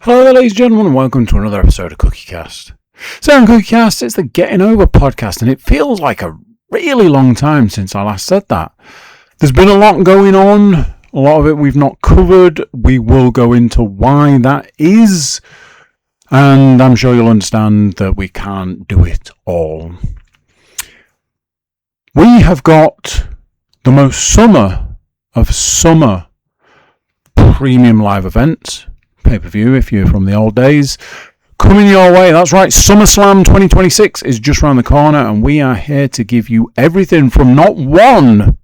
Hello there, ladies and gentlemen, and welcome to another episode of CookieCast. So on CookieCast, it's the Getting Over podcast, and it feels like a really long time since I last said that. There's been a lot going on, a lot of it we've not covered. We will go into why that is, and I'm sure you'll understand that we can't do it all. We have got the most summer of summer premium live events, pay-per-view if you're from the old days, coming your way. That's right, SummerSlam 2026 is just around the corner, and we are here to give you everything from not one,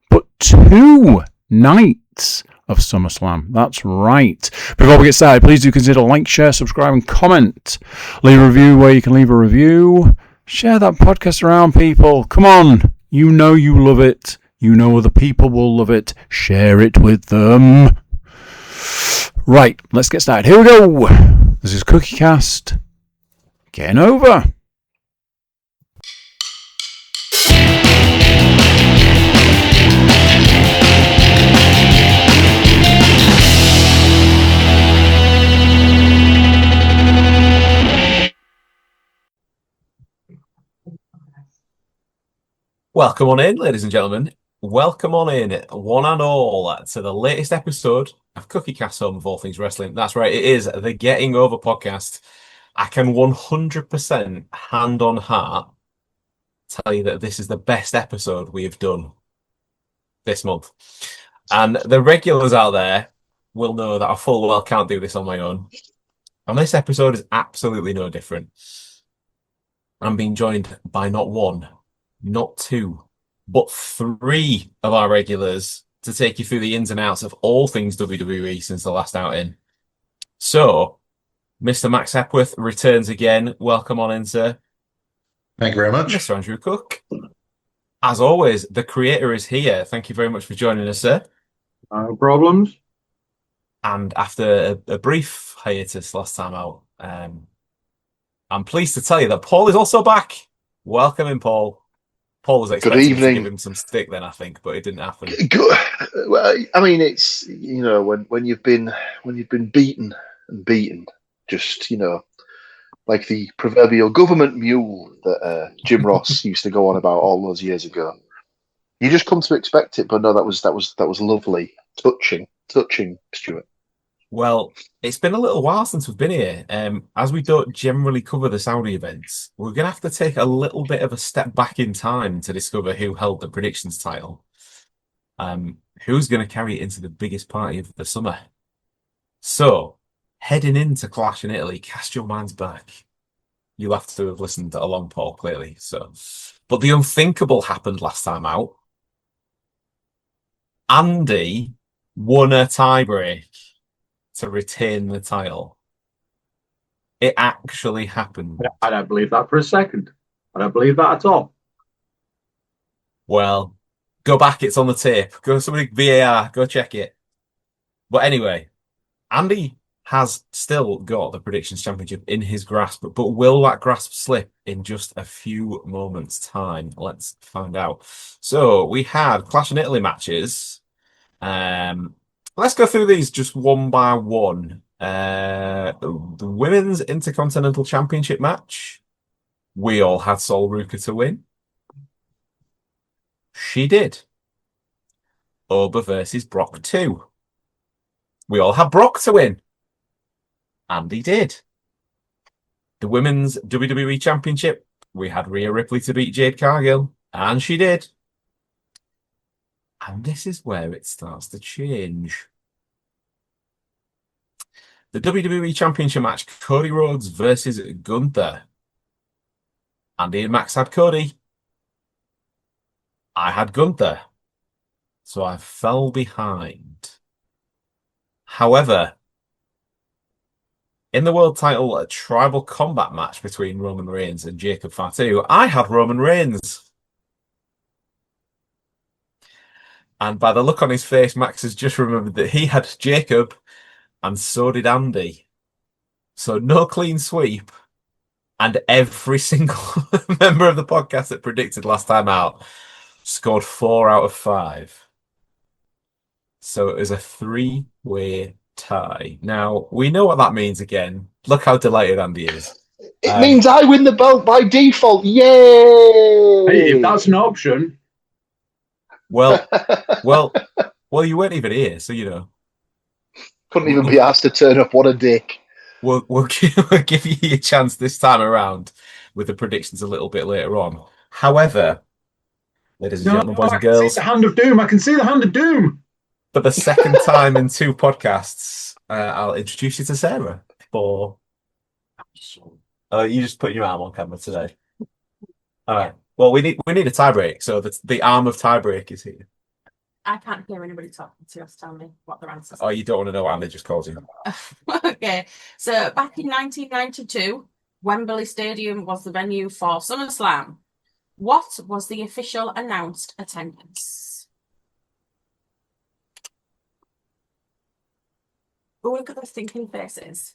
but 2 nights of SummerSlam. That's right. Before we get started, please do consider like, share, subscribe, and comment. Leave a review where you can leave a review. Share that podcast around, people. Come on. You know you love it. You know other people will love it. Share it with them. Right, let's get started. Here we go. This is CookieCast. Getting over. Welcome on in, ladies and gentlemen. Welcome on in, one and all, to the latest episode of CookieCast, home of all things wrestling. That's right, it is the Getting Over podcast. I can 100% hand on heart tell you that this is the best episode we have done this month. And the regulars out there will know that I full well can't do this on my own. And this episode is absolutely no different. I'm being joined by not one, not 2, but 3 of our regulars to take you through the ins and outs of all things WWE since the last outing. So, Mr. Max Hepworth returns again. Welcome on in, sir. Thank you very much. Mr. Andrew Cook. As always, the creator is here. Thank you very much for joining us, sir. No problems. And after a brief hiatus last time out, I'm pleased to tell you that Paul is also back. Welcome in, Paul. Paul was expecting to give him some stick then, I think, but it didn't happen. Good. Well, I mean, it's, you know, when you've been beaten and beaten, just, you know, like the proverbial government mule that Jim Ross used to go on about all those years ago. You just come to expect it, but no, that was lovely, touching, Stuart. Well, it's been a little while since we've been here. As we don't generally cover the Saudi events, we're going to have to take a little bit of a step back in time to discover who held the predictions title. Who's going to carry it into the biggest party of the summer? So, heading into Clash in Italy, cast your minds back. You'll have to have listened along, Paul, clearly. But the unthinkable happened last time out. Andy won a tiebreak to retain the title. It actually happened. I don't believe that for a second. I don't believe that at all. Well, go back, it's on the tape. Go somebody VAR, go check it. But anyway, Andy has still got the predictions championship in his grasp, but will that grasp slip in just a few moments' time? Let's find out. So we had Clash in Italy matches. Let's go through these just one by one. The Women's Intercontinental Championship match. We all had Sol Ruka to win. She did. Oba versus Brock 2. We all had Brock to win. Andy did. The Women's WWE Championship. We had Rhea Ripley to beat Jade Cargill. And she did. And this is where it starts to change. The WWE Championship match, Cody Rhodes versus Gunther. Andy and Max had Cody. I had Gunther. So I fell behind. However, in the world title tribal combat match between Roman Reigns and Jacob Fatu, I had Roman Reigns. And by the look on his face, Max has just remembered that he had Jacob, and so did Andy. So no clean sweep. And every single member of the podcast that predicted last time out scored 4 out of 5. So it was a 3-way tie. Now, we know what that means again. Look how delighted Andy is. It means I win the belt by default. Yay! Hey, if that's an option, Well, you weren't even here, so you know. Couldn't even be asked to turn up. What a dick. We'll give you a chance this time around with the predictions a little bit later on. However, ladies and gentlemen, boys and girls, the hand of doom. I can see the hand of doom. for the second time in 2 podcasts, I'll introduce you to Sarah. You just put your arm on camera today. All right. Well, we need a tiebreak, so the arm of tiebreak is here. I can't hear anybody talking to us. Tell me what their answers Oh, you don't want to know what Andy just calls you. Okay, so back in 1992, Wembley Stadium was the venue for SummerSlam. What was the official announced attendance? Oh, look at those thinking faces.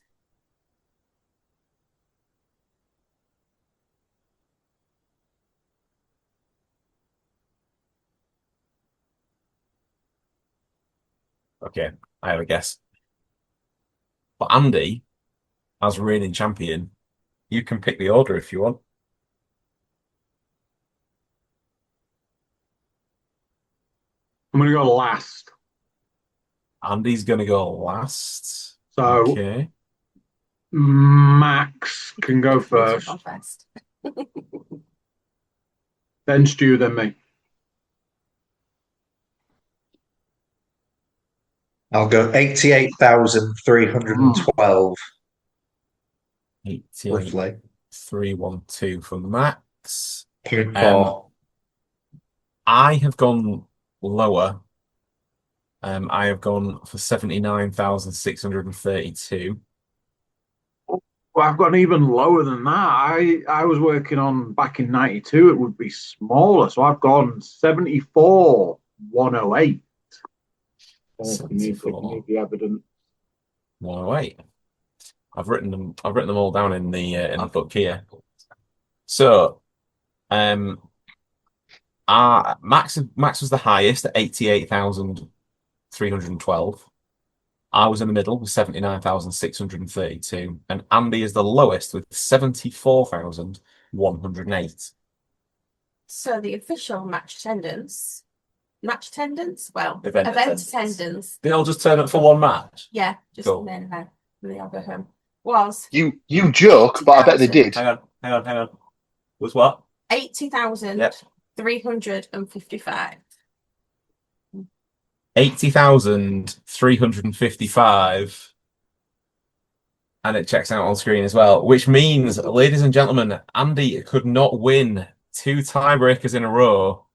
Okay, I have a guess. But Andy, as reigning champion, you can pick the order if you want. I'm going to go last. Andy's going to go last. So Okay. Max can go first, then Stu, then me. I'll go 88,312, 88, roughly. 312 from Max. Point four. I have gone lower. I have gone for 79,632. Well, I've gone even lower than that. I was working on back in 92, it would be smaller. So I've gone 74,108. You need the evidence. 108. I've written them all down in the book here. So, Max was the highest at 88,312. I was in the middle with 79,632, and Andy is the lowest with 74,108. So the official match attendance? Well, Event attendance. They all just turn up for one match. Yeah, just Cool. the main event. They all go home. Was You joke, but I bet they did. Hang on. Was what? 80,355. 80,355. And it checks out on screen as well, which means, ladies and gentlemen, Andy could not win 2 tiebreakers in a row.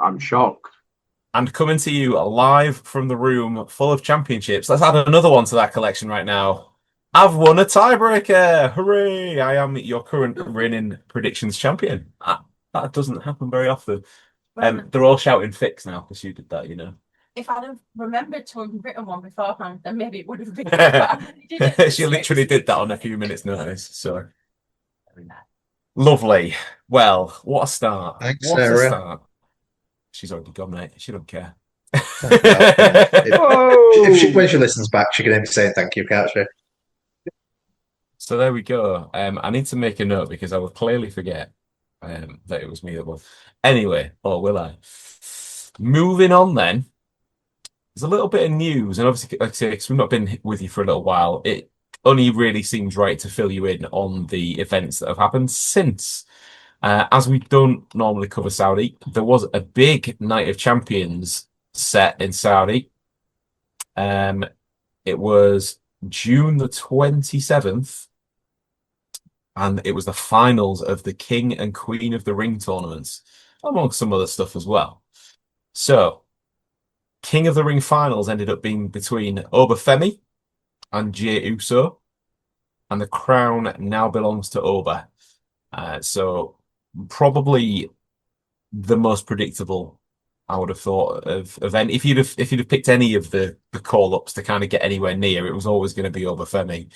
I'm shocked. And coming to you live from the room full of championships, let's add another one to that collection right now. I've won a tiebreaker! Hooray! I am your current reigning predictions champion. That doesn't happen very often. They're all shouting fix now because you did that, you know. If I'd have remembered to have written one beforehand, then maybe it would have been. She literally did that on a few minutes' notice. So lovely. Well, what a start! Thanks, what Sarah. a start! She's already gone, mate. She don't care. When she listens back, she can be saying thank you, can't she? So there we go. I need to make a note because I will clearly forget that it was me that won. Anyway, or will I? Moving on then. There's a little bit of news, and obviously, like I say, because we've not been with you for a little while, it only really seems right to fill you in on the events that have happened since. As we don't normally cover Saudi, there was a big Night of Champions set in Saudi. It was June the 27th, and it was the finals of the King and Queen of the Ring tournaments, among some other stuff as well. So, King of the Ring finals ended up being between Obafemi and Jey Uso, and the crown now belongs to Oba. So, probably the most predictable, I would have thought, of event. If you'd have picked any of the call-ups to kind of get anywhere near, it was always going to be Obafemi.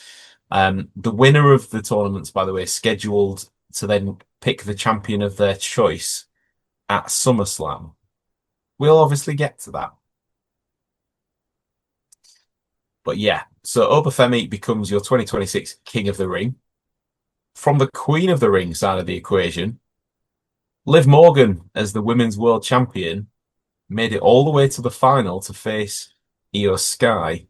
The winner of the tournaments, by the way, is scheduled to then pick the champion of their choice at SummerSlam. We'll obviously get to that. But yeah, so Obafemi becomes your 2026 King of the Ring. From the Queen of the Ring side of the equation, Liv Morgan, as the Women's World Champion, made it all the way to the final to face Io Sky.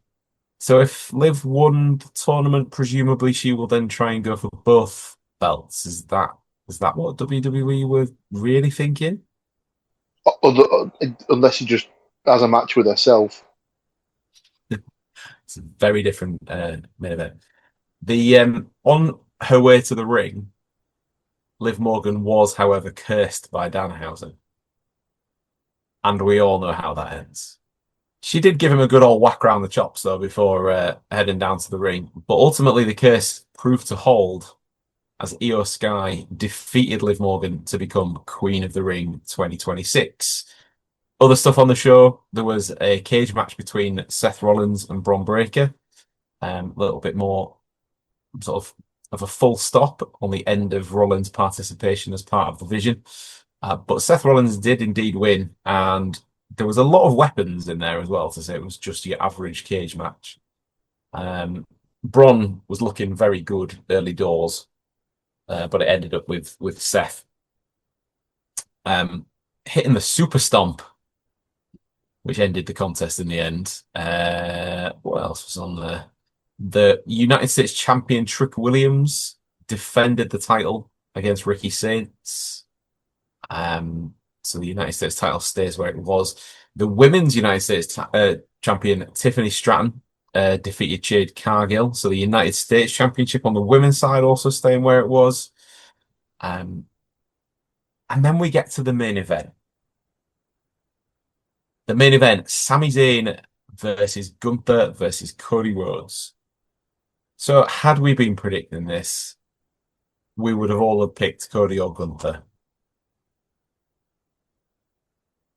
So if Liv won the tournament, presumably she will then try and go for both belts. Is that what WWE were really thinking? Unless she just has a match with herself. It's a very different main event. The on her way to the ring, Liv Morgan was, however, cursed by Danhausen. And we all know how that ends. She did give him a good old whack around the chops, though, before heading down to the ring. But ultimately, the curse proved to hold as Io Sky defeated Liv Morgan to become Queen of the Ring 2026. Other stuff on the show, there was a cage match between Seth Rollins and Bron Breakker. A little bit more sort of a full stop on the end of Rollins' participation as part of the Vision. But Seth Rollins did indeed win, and there was a lot of weapons in there as well to say it was just your average cage match. Bron was looking very good early doors, but it ended up with Seth hitting the super stomp, which ended the contest in the end. What else was on there? The United States champion Trick Williams defended the title against Ricky Saints. So the United States title stays where it was. The women's United States champion Tiffany Stratton defeated Jade Cargill. So the United States championship on the women's side also staying where it was. And then we get to the main event. The main event, Sami Zayn versus Gunther versus Cody Rhodes. So had we been predicting this, we would have all picked Cody or Gunther.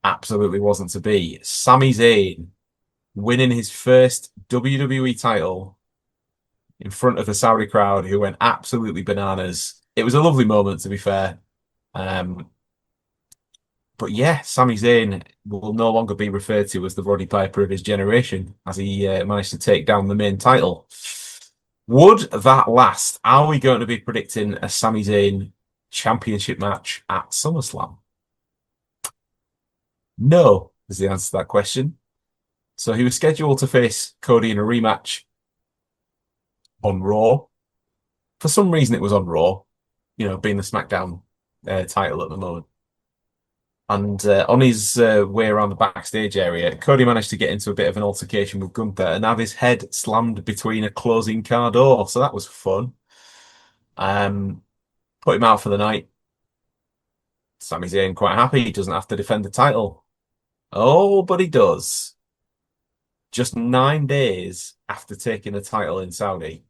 Absolutely wasn't to be. Sami Zayn winning his first WWE title in front of the Saudi crowd who went absolutely bananas. It was a lovely moment, to be fair. But yeah, Sami Zayn will no longer be referred to as the Roddy Piper of his generation as he managed to take down the main title. Would that last? Are we going to be predicting a Sami Zayn championship match at SummerSlam? No, is the answer to that question. So he was scheduled to face Cody in a rematch on Raw. For some reason, it was on Raw, being the SmackDown title at the moment. And on his way around the backstage area, Cody managed to get into a bit of an altercation with Gunther and have his head slammed between a closing car door. So that was fun. Put him out for the night. Sami Zayn quite happy. He doesn't have to defend the title. Oh, but he does. Just 9 days after taking the title in Saudi,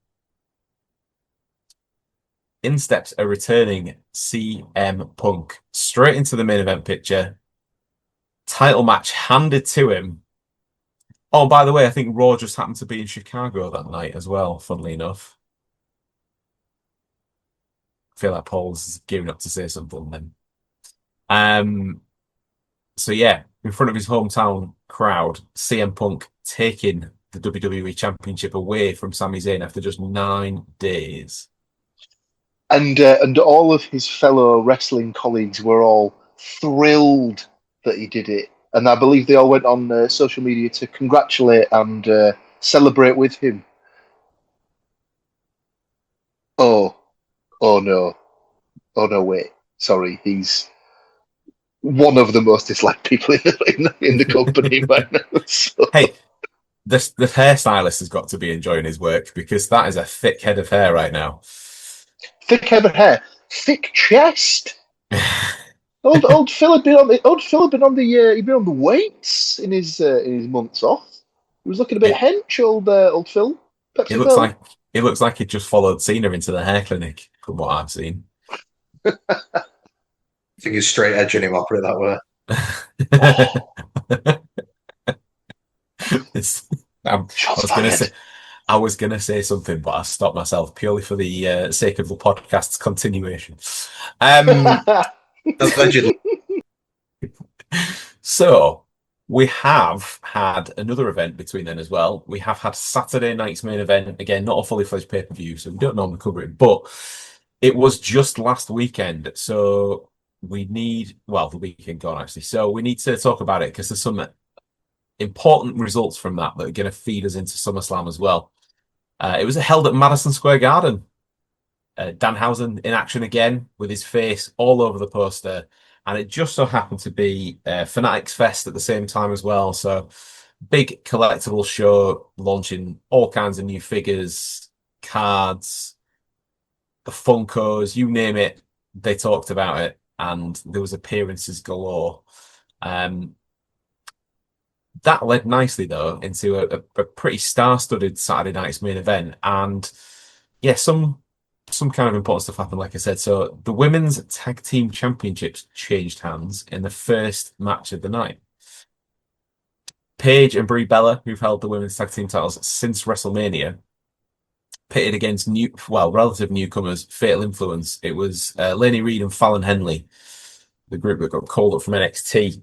in steps a returning CM Punk straight into the main event picture. Title match handed to him. Oh, by the way, I think Raw just happened to be in Chicago that night as well, funnily enough. I feel like Paul's gearing up to say something then. So yeah, in front of his hometown crowd, CM Punk taking the WWE Championship away from Sami Zayn after just 9 days. And all of his fellow wrestling colleagues were all thrilled that he did it. And I believe they all went on social media to congratulate and celebrate with him. Oh no. Oh no, wait. Sorry, he's one of the most disliked people in the company right now. So. Hey, the hairstylist has got to be enjoying his work because that is a thick head of hair right now. Thick head of hair, thick chest. Old Phil had been on the weights in his months off. He was looking a bit hench, old Phil. It looks like he just followed Cena into the hair clinic, from what I've seen. I think he's straight edging him, I'll put it that way. I was gonna say something, but I stopped myself purely for the sake of the podcast's continuation. Allegedly. So We have had another event between then as well. We have had Saturday night's main event. Again, not a fully fledged pay-per-view, so we don't normally cover it, but it was just last weekend. So we need, well, the weekend gone actually. So we need to talk about it because there's some important results from that are going to feed us into SummerSlam as well. It was held at Madison Square Garden. Danhausen in action again with his face all over the poster. And it just so happened to be Fanatics Fest at the same time as well. So big collectible show launching all kinds of new figures, cards, the Funkos, you name it. They talked about it, and there was appearances galore. That led nicely though into a pretty star-studded Saturday night's main event, and yeah, some kind of important stuff happened, like I said. So the women's tag team championships changed hands in the first match of the night. Paige and Brie Bella, who've held the women's tag team titles since WrestleMania, pitted against relative newcomers, Fatal Influence. It was Laney Reed and Fallon Henley, the group that got called up from NXT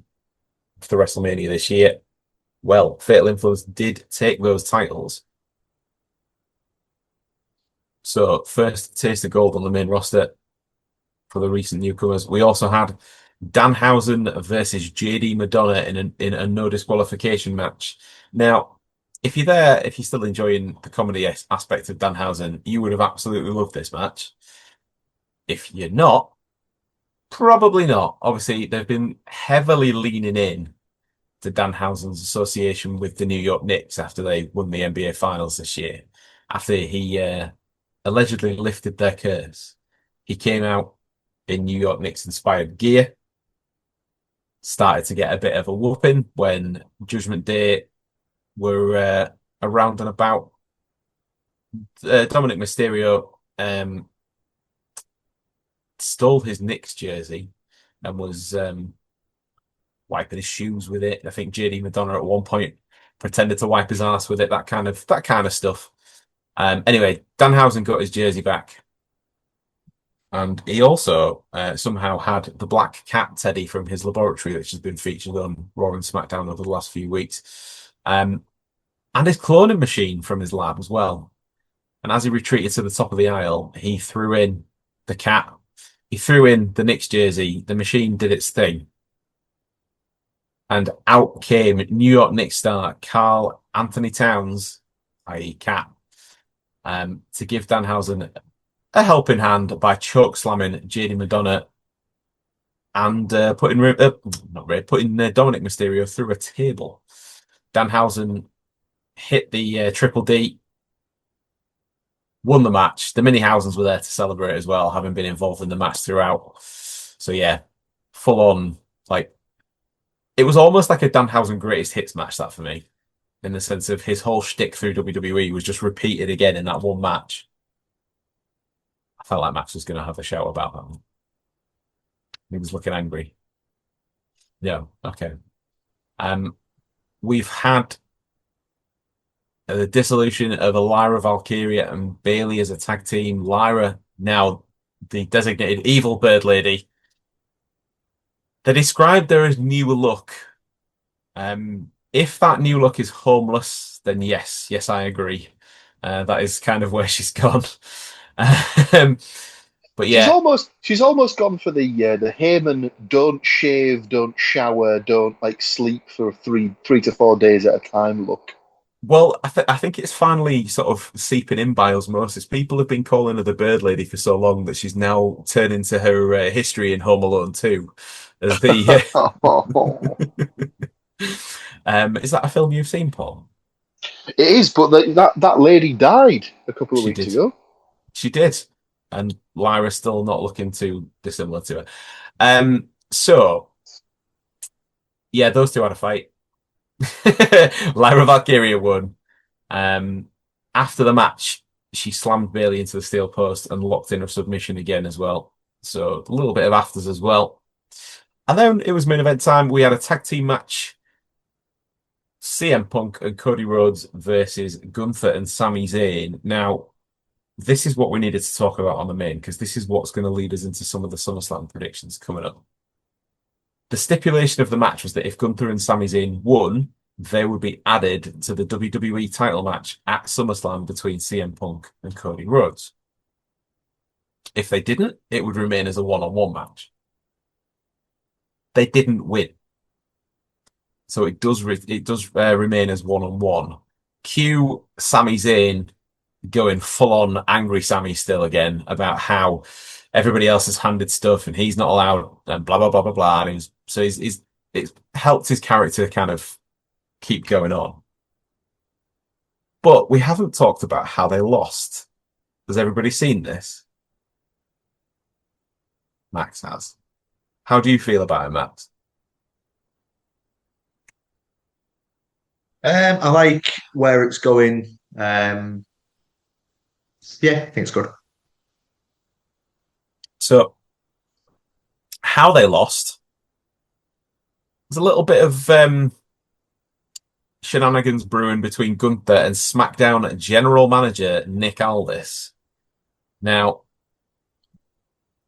for WrestleMania this year. Well, Fatal Influence did take those titles. So first taste of gold on the main roster for the recent newcomers. We also had Danhausen versus JD Madonna in a no disqualification match. Now, if you're still enjoying the comedy aspect of Danhausen, you would have absolutely loved this match. If you're not, probably not. Obviously, they've been heavily leaning in to Danhausen's association with the New York Knicks after they won the NBA Finals this year. After he allegedly lifted their curse, he came out in New York Knicks inspired gear, started to get a bit of a whooping when Judgment Day were around and about. Dominic Mysterio stole his Knicks jersey and was wiping his shoes with it. I think JD Madonna at one point pretended to wipe his ass with it. That kind of stuff. Anyway, Danhausen got his jersey back, and he also somehow had the black cat teddy from his laboratory, which has been featured on Raw and SmackDown over the last few weeks, and his cloning machine from his lab as well. And as he retreated to the top of the aisle, he threw in the cat. He threw in the Knicks jersey. The machine did its thing. And out came New York Knicks star Karl Anthony Towns, i.e. Cat, to give Danhausen a helping hand by choke slamming JD Madonna and putting Dominic Mysterio through a table. Danhausen hit the Triple D, won the match. The Mini-Hausens were there to celebrate as well, having been involved in the match throughout. So yeah, full on, like, it was almost like a Danhausen greatest hits match, that for me, in the sense of his whole shtick through WWE was just repeated again in that one match. I felt like Max was going to have a shout about that. He was looking angry. Yeah, okay. We've had the dissolution of Lyra Valkyria and Bayley as a tag team. Lyra, now the designated evil bird lady. They described her as new look. If that new look is homeless, then yes, I agree. That is kind of where she's gone. But yeah, she's almost gone for the Heyman don't shave, don't shower, don't like sleep for three to 4 days at a time look. Well, I think it's finally sort of seeping in by osmosis. People have been calling her the Bird Lady for so long that she's now turned into her history in Home Alone 2 as the. Is that a film you've seen, Paul? It is, but that lady died a couple of weeks ago. She did, and Lyra's still not looking too dissimilar to her. So yeah, those two had a fight. Lyra Valkyria won. After the match, she slammed Bayley into the steel post and locked in her submission again as well. So a little bit of afters as well. And then it was main event time. We had a tag team match. CM Punk and Cody Rhodes versus Gunther and Sami Zayn. Now, this is what we needed to talk about on the main, because this is what's going to lead us into some of the SummerSlam predictions coming up. The stipulation of the match was that if Gunther and Sami Zayn won, they would be added to the WWE title match at SummerSlam between CM Punk and Cody Rhodes. If they didn't, it would remain as a one-on-one match. They didn't win, so it does remain as one-on-one. Cue Sami Zayn going full-on angry Sami still again about how everybody else has handed stuff and he's not allowed and blah blah blah blah blah. And it's helped his character kind of keep going on. But we haven't talked about how they lost. Has everybody seen this? Max has. How do you feel about it, Max? I like where it's going. Yeah, I think it's good. So, how they lost was a little bit of shenanigans brewing between Gunther and SmackDown general manager Nick Aldis. Now,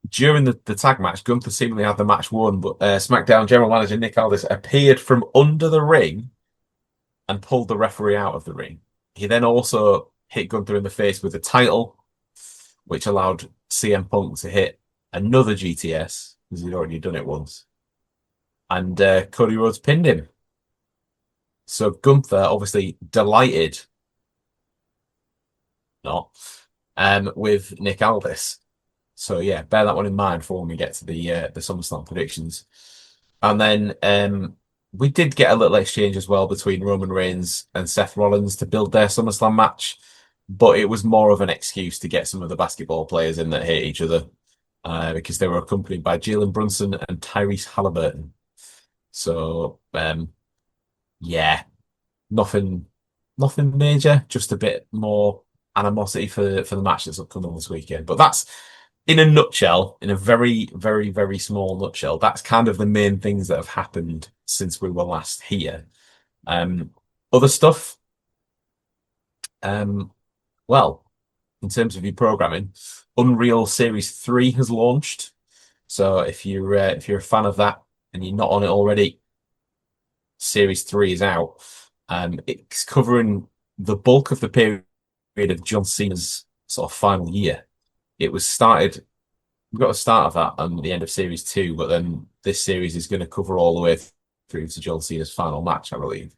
during the tag match, Gunther seemingly had the match won, but SmackDown general manager Nick Aldis appeared from under the ring and pulled the referee out of the ring. He then also hit Gunther in the face with a title, which allowed CM Punk to hit another GTS, because he'd already done it once. And Cody Rhodes pinned him. So Gunther, obviously delighted, not, with Nick Aldis. So yeah, bear that one in mind for when we get to the SummerSlam predictions. And then we did get a little exchange as well between Roman Reigns and Seth Rollins to build their SummerSlam match, but it was more of an excuse to get some of the basketball players in that hate each other, because they were accompanied by Jalen Brunson and Tyrese Halliburton. So yeah, nothing major, just a bit more animosity for the match that's upcoming this weekend. But that's, in a nutshell, in a very, very, very small nutshell, that's kind of the main things that have happened since we were last here. Other stuff, well, in terms of your programming, Unreal Series 3 has launched. So if you're a fan of that and you're not on it already, Series 3 is out. It's covering the bulk of the period of John Cena's sort of final year. It was started, we got a start of that at the end of Series 2, but then this series is going to cover all the way through to John Cena's final match, I believe.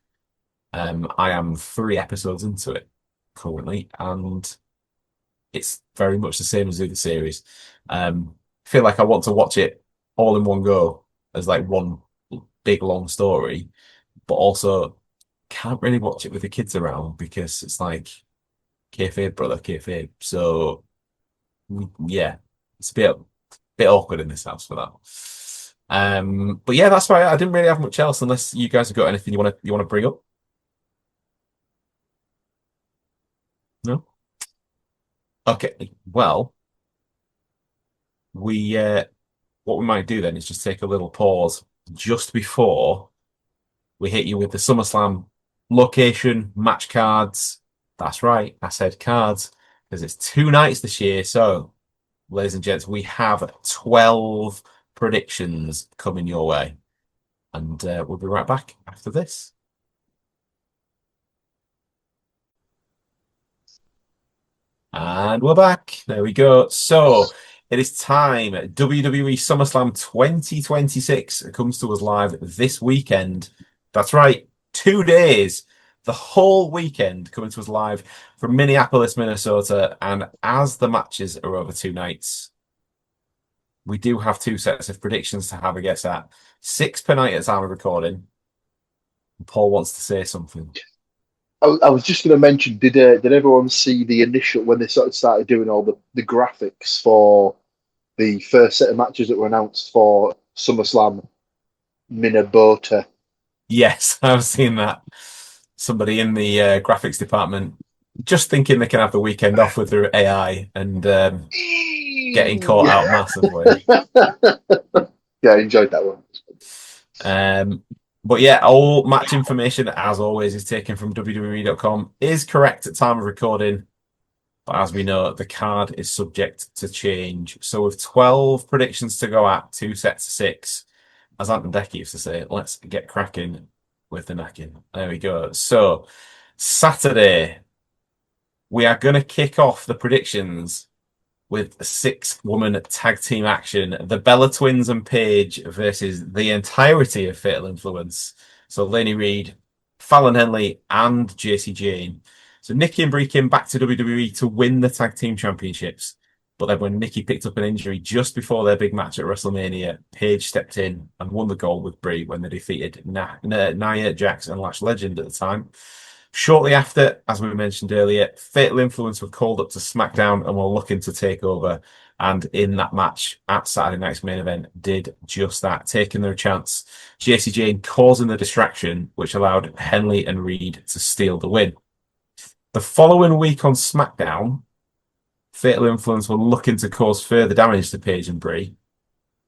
I am 3 episodes into it currently, and it's very much the same as the other series. I feel like I want to watch it all in one go as like one big long story, but also can't really watch it with the kids around because it's like kayfabe, brother, kayfabe. So yeah, it's a bit awkward in this house for that. But yeah, that's why I didn't really have much else, unless you guys have got anything you want to bring up. No. Okay. Well, we what we might do then is just take a little pause just before we hit you with the SummerSlam location, match cards. That's right, I said cards, because it's 2 nights this year. So, ladies and gents, we have 12 predictions coming your way. And we'll be right back after this. And we're back. There we go. So, it is time. WWE SummerSlam 2026 comes to us live this weekend. That's right, 2 days. The whole weekend coming to us live from Minneapolis, Minnesota. And as the matches are over 2 nights, we do have 2 sets of predictions to have a guess at. 6 per night at time of recording. Paul wants to say something. I was just going to mention, did everyone see the initial, when they sort of started doing all the graphics for the first set of matches that were announced for SummerSlam Minnesota? Yes, I've seen that. Somebody in the graphics department just thinking they can have the weekend off with their AI and getting caught out massively. Yeah, I enjoyed that one. But yeah, all match information, as always, is taken from WWE.com, is correct at time of recording. But as we know, the card is subject to change. So with 12 predictions to go at, 2 sets of 6, as Ant and Decky used to say, let's get cracking with the knacking. There we go. So, Saturday, we are going to kick off the predictions with a 6-woman tag team action. The Bella Twins and Paige versus the entirety of Fatal Influence. So, Lainey Reed, Fallon Henley, and JC Jane. So, Nikki and Brie came back to WWE to win the tag team championships. But then when Nikki picked up an injury just before their big match at WrestleMania, Paige stepped in and won the gold with Brie when they defeated Nia Jax and Lash Legend at the time. Shortly after, as we mentioned earlier, Fatal Influence were called up to SmackDown and were looking to take over. And in that match at Saturday night's main event, did just that, taking their chance. JC Jane causing the distraction, which allowed Henley and Reed to steal the win. The following week on SmackDown, Fatal Influence were looking to cause further damage to Paige and Brie,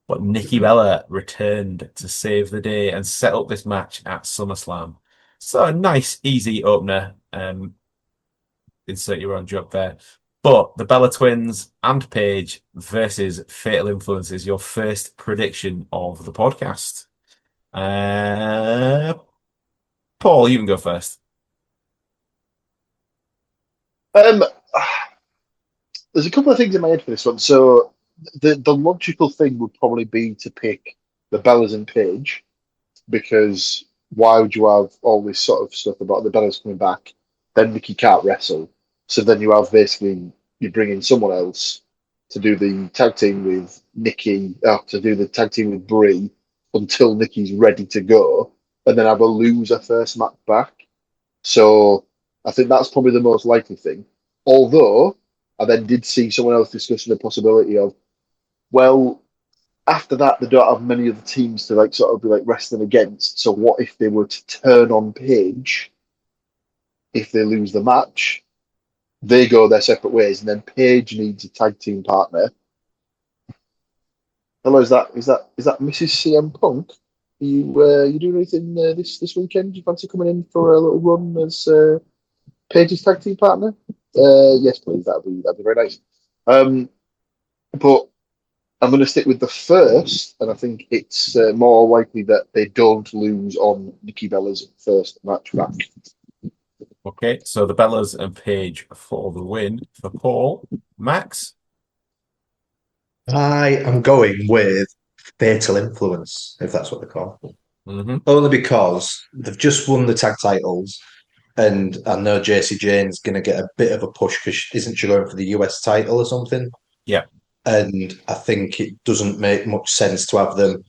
but Nikki Bella returned to save the day and set up this match at SummerSlam. So a nice, easy opener. Insert your own joke there. But the Bella Twins and Paige versus Fatal Influence is your first prediction of the podcast. Paul, you can go first. There's a couple of things in my head for this one. So the logical thing would probably be to pick the Bellas and Paige, because why would you have all this sort of stuff about the Bellas coming back, then Nikki can't wrestle, so then you have basically you bring in someone else to do the tag team with Nikki, to do the tag team with Brie until Nikki's ready to go, and then have a loser first match back. So I think that's probably the most likely thing. Although I then did see someone else discussing the possibility of, well, after that they don't have many other teams to like sort of be like wrestling against. So what if they were to turn on Paige if they lose the match? They go their separate ways, and then Paige needs a tag team partner. Hello, is that Mrs. CM Punk? Are you doing anything this weekend? Do you fancy coming in for a little run as Paige's tag team partner? Yes, please. That'd be very nice. But I'm going to stick with the first, and I think it's more likely that they don't lose on Nikki Bella's first match back. Okay, so the Bellas and Paige for the win. For Paul, Max? I am going with Fatal Influence, if that's what they call it. Mm-hmm. Only because they've just won the tag titles, and I know JC Jane's going to get a bit of a push because isn't she going for the US title or something? Yeah. And I think it doesn't make much sense to have them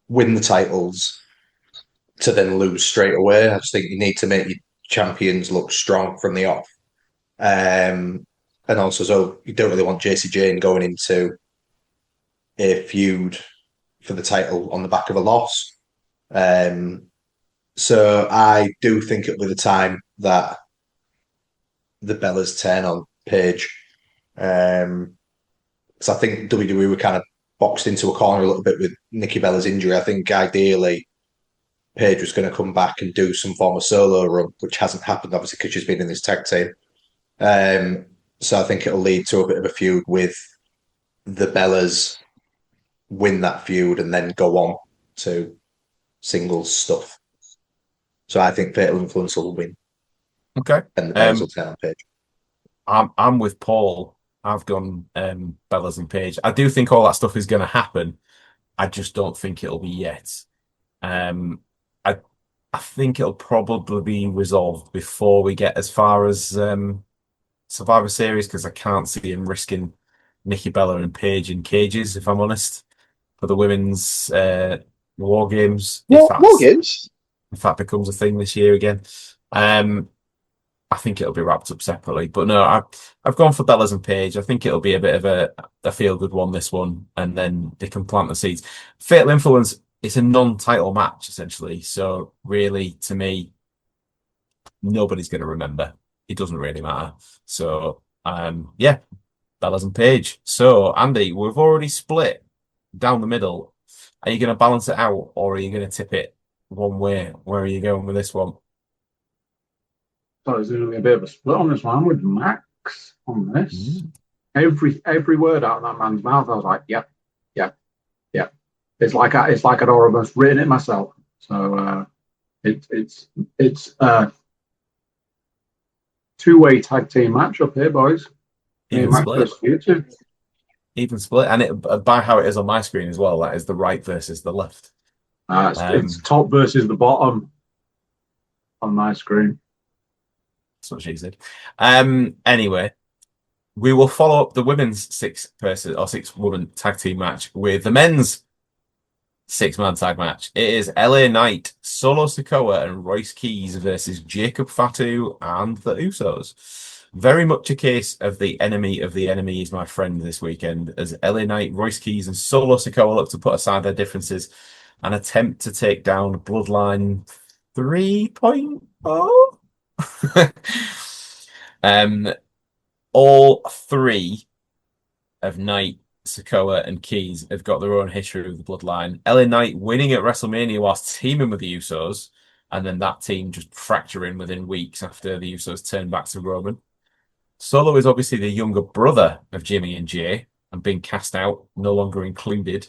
win the titles to then lose straight away. I just think you need to make your champions look strong from the off. And also, so you don't really want JC Jane going into a feud for the title on the back of a loss. So I do think it'll be the time that the Bellas turn on Paige. So I think WWE were kind of boxed into a corner a little bit with Nikki Bella's injury. I think ideally Paige was going to come back and do some form of solo run, which hasn't happened, obviously, because she's been in this tag team. So I think it'll lead to a bit of a feud with the Bellas, win that feud, and then go on to singles stuff. So I think Fatal Influence will win. Okay. And the Bellas will turn on Paige. I'm with Paul. I've gone Bellas and Paige. I do think all that stuff is going to happen. I just don't think it'll be yet. I think it'll probably be resolved before we get as far as Survivor Series, because I can't see him risking Nikki Bella and Paige in cages, if I'm honest, for the women's War Games. War Games? If that becomes a thing this year again. I think it'll be wrapped up separately. But no, I've gone for Bellas and Paige. I think it'll be a bit of a feel-good one, this one, and then they can plant the seeds. Fatal Influence, it's a non-title match, essentially. So really, to me, nobody's going to remember. It doesn't really matter. So, yeah, Bellas and Paige. So, Andy, we've already split down the middle. Are you going to balance it out, or are you going to tip it one way? Where are you going with this one? So there's going to be a bit of a split on this one. I'm with Max on this. Every word out of that man's mouth, I was like, yep, yep, yep, It's like I'd almost written it myself. So it's a two-way tag team match up here, boys. Even Max split. versus you two. Even split. And by how it is on my screen as well, that is the right versus the left. It's top versus the bottom on my screen. That's what she said. Anyway, we will follow up the women's 6-woman tag team match with the men's 6-man tag match. It is LA Knight, Solo Sikoa, and Royce Keys versus Jacob Fatu and the Usos. Very much a case of the enemy is my friend this weekend, as LA Knight, Royce Keys, and Solo Sikoa look to put aside their differences and attempt to take down Bloodline 3.0. All three of Knight, Sikoa, and Keys have got their own history with the Bloodline. LA Knight winning at WrestleMania whilst teaming with the Usos, and then that team just fracturing within weeks after the Usos turned back to Roman. Solo is obviously the younger brother of Jimmy and Jay, and being cast out, no longer included,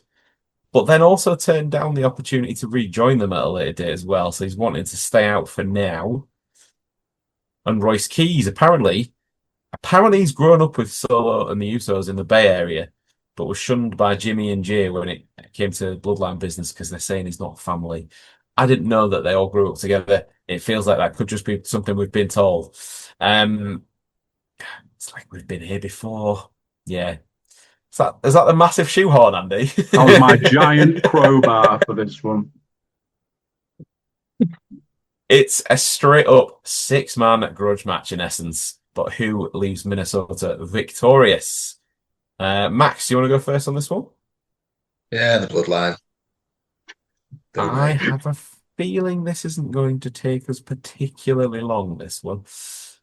but then also turned down the opportunity to rejoin them at a later date as well, so he's wanting to stay out for now. And Royce Keys, apparently he's grown up with Solo and the Usos in the Bay Area, but was shunned by Jimmy and Jay when it came to Bloodline business because they're saying he's not family. I didn't know that they all grew up together. It feels like that could just be something we've been told. It's like we've been here before. Yeah. Is that the massive shoehorn, Andy? That was my giant crowbar for this one. It's a straight up 6-man grudge match in essence, but who leaves Minnesota victorious? Max, do you want to go first on this one? Yeah, the Bloodline. I have a feeling this isn't going to take us particularly long, this one.